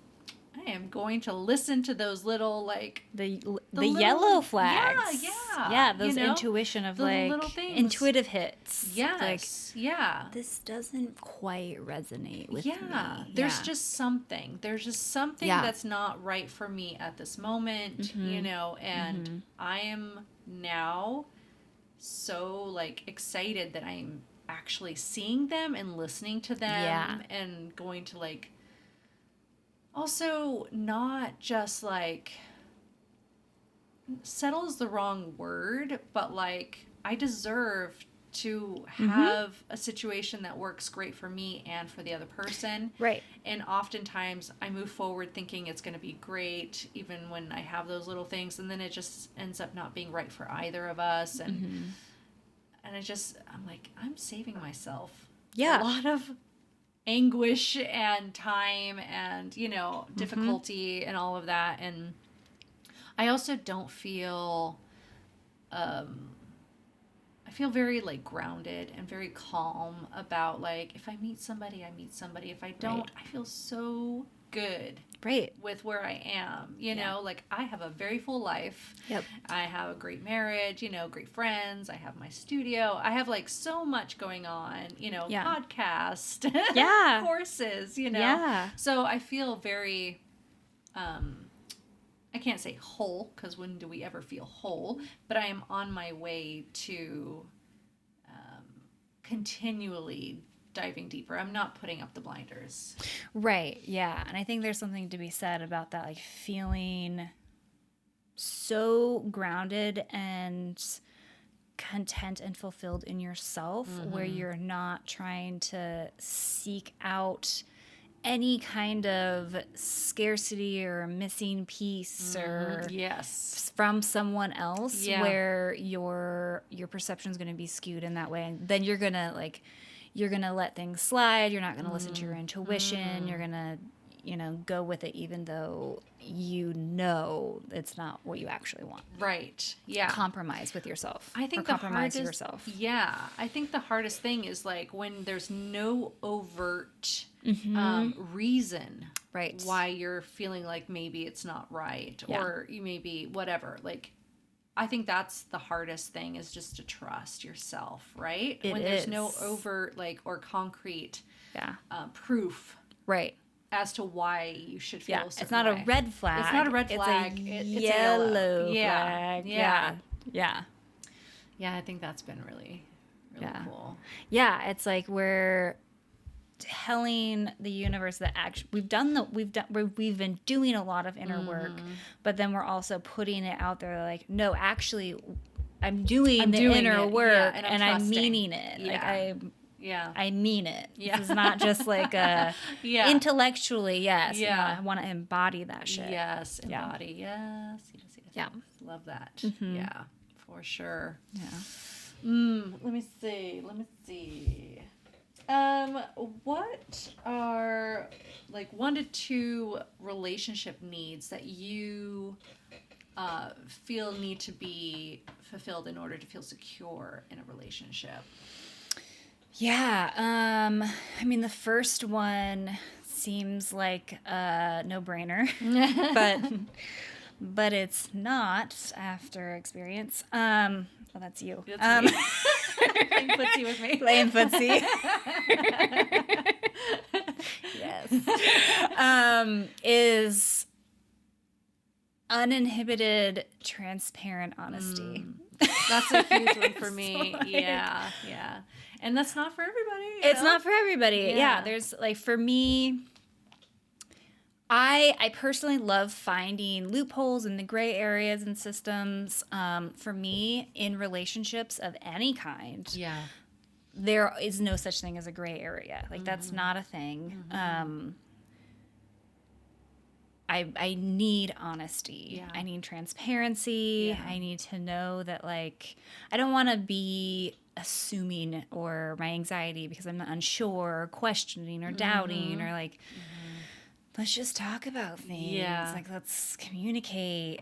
I am going to listen to those little, like, the little, yellow flags. Yeah. Those intuition of, the like, little things. intuitive hits. Yes. Like, this doesn't quite resonate with me. There's just something. That's not right for me at this moment, and I am now so, like, excited that I'm actually seeing them and listening to them, and going to, like, also not just, like, settle is the wrong word, but, like, I deserve to have a situation that works great for me and for the other person. Right. And oftentimes I move forward thinking it's going to be great, even when I have those little things, and then it just ends up not being right for either of us. And I'm like, I'm saving myself a lot of anguish and time and, difficulty and all of that. And I also don't feel, I feel very, like, grounded and very calm about, like, if I meet somebody, I meet somebody. If I don't, I feel so good with where I am, like, I have a very full life. Yep. I have a great marriage, great friends. I have my studio. I have, like, so much going on, podcast, courses, So I feel very, I can't say whole, because when do we ever feel whole? But I am on my way to continually diving deeper. I'm not putting up the blinders. Right, yeah. And I think there's something to be said about that, like, feeling so grounded and content and fulfilled in yourself, where you're not trying to seek out any kind of scarcity or missing piece or from someone else, where your perception is going to be skewed in that way, and then you're gonna let things slide. You're not gonna listen to your intuition. You're gonna go with it even though it's not what you actually want. Right. Yeah. Compromise with yourself. I think compromise yourself. Yeah. I think the hardest thing is like when there's no overt reason Right. why you're feeling like maybe it's not right Yeah. or you maybe whatever. Like, I think that's the hardest thing is just to trust yourself, right? It when there's is. no overt like or concrete Yeah. proof Right. as to why you should feel a certain It's not way. a red flag. It's not a red flag. It's a It's yellow a yellow flag. Yeah. Yeah. Yeah, I think that's been really cool. Yeah, it's like we're telling the universe that actually we've been doing a lot of inner work, but then we're also putting it out there like, no, actually I'm doing the inner work and I'm meaning it. Yeah. Like I mean it. Yeah. This is not just like a intellectually, yes. Yeah. I want to embody that shit. Yes, embody. Yes. Yeah. Love that. Yeah, for sure. Yeah. Let me see. What are like 1 to 2 relationship needs that you feel need to be fulfilled in order to feel secure in a relationship? Yeah. I mean, the first one seems like a no-brainer, but it's not after experience. Well, that's you. That's me. Playing footsie with me. Playing footsie. Yes. Is uninhibited, transparent honesty. That's a huge one for me. Yeah. And that's not for everybody. It's not for everybody. Yeah. There's like, for me, I personally love finding loopholes in the gray areas and systems. For me, in relationships of any kind, there is no such thing as a gray area. Like that's not a thing. I need honesty. I need transparency. I need to know that, like, I don't want to be assuming or my anxiety because I'm unsure or questioning or doubting or like, let's just talk about things. Yeah. Like, let's communicate.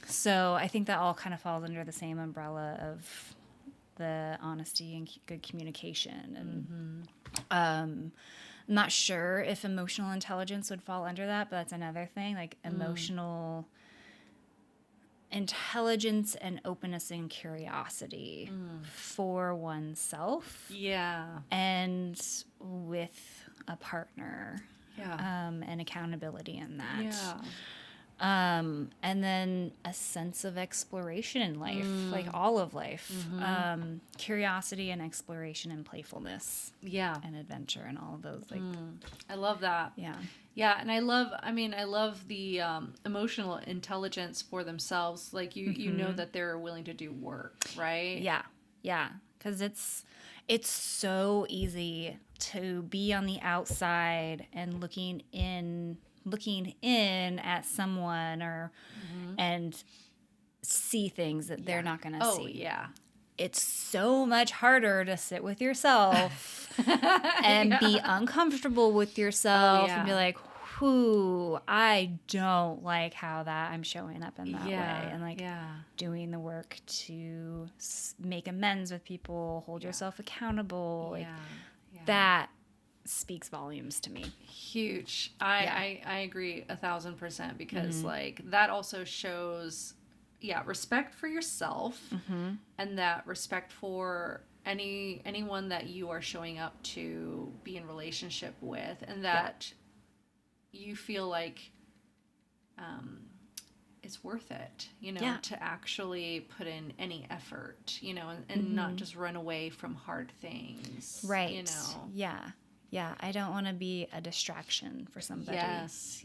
So I think that all kind of falls under the same umbrella of the honesty and good communication. And I'm not sure if emotional intelligence would fall under that, but that's another thing. Like emotional intelligence and openness and curiosity for oneself. Yeah. And with a partner. Yeah. And accountability in that. Yeah. And then a sense of exploration in life, like all of life. Curiosity and exploration and playfulness. Yeah. And adventure and all of those. Like, I love that. yeah. Yeah, and I love the emotional intelligence for themselves. Like you know that they're willing to do work, right? Yeah. Yeah. Because it's so easy to be on the outside and looking in at someone or and see things that they're not going to see. Oh, yeah. It's so much harder to sit with yourself and be uncomfortable with yourself and be like, whoo, I don't like how that I'm showing up in that way. And like doing the work to make amends with people, hold yourself accountable. Like that speaks volumes to me. Huge. I agree 1,000% because like that also shows respect for yourself and that respect for anyone that you are showing up to be in relationship with, and that you feel like it's worth it, to actually put in any effort, and not just run away from hard things. Right. Yeah, I don't want to be a distraction for somebody. Yes.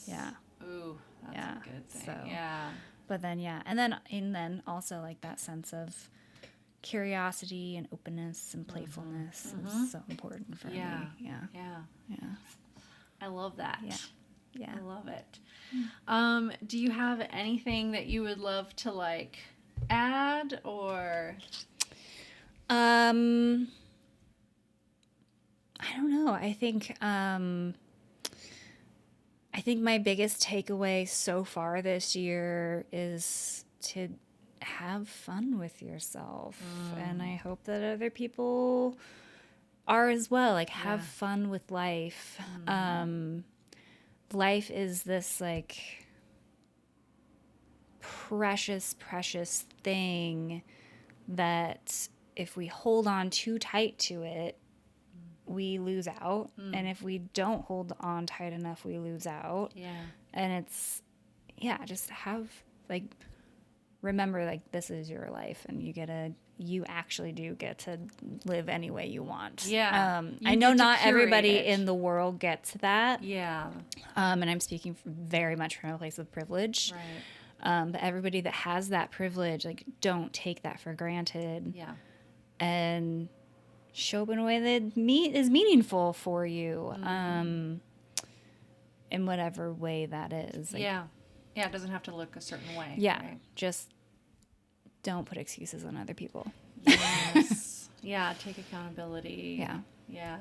Yeah. Ooh, that's a good thing. So, yeah. But then, and then also like that sense of curiosity and openness and playfulness is so important for me. Yeah. I love that. Yeah. I love it. Do you have anything that you would love to like add or? I don't know. I think I think my biggest takeaway so far this year is to have fun with yourself. And I hope that other people are as well. Like, have fun with life. Life is this, like, precious, precious thing that if we hold on too tight to it, we lose out. And if we don't hold on tight enough, we lose out. And it's, just have, like, remember, like, this is your life, and you actually do get to live any way you want. I know not everybody in the world gets that. And I'm speaking very much from a place of privilege. But everybody that has that privilege, like, don't take that for granted. And show up in a way that is meaningful for you, in whatever way that is. Like, it doesn't have to look a certain way. Right? Just don't put excuses on other people. Yes. Take accountability.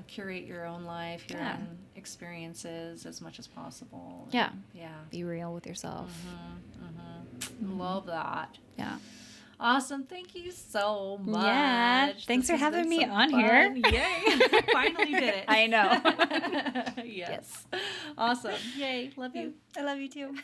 Curate your own life, your own experiences as much as possible. Be real with yourself. Love that. Awesome. Thank you so much. Thanks for having me on here. Yay. Finally did it. I know. Yes. Awesome. Yay. Love you. I love you too.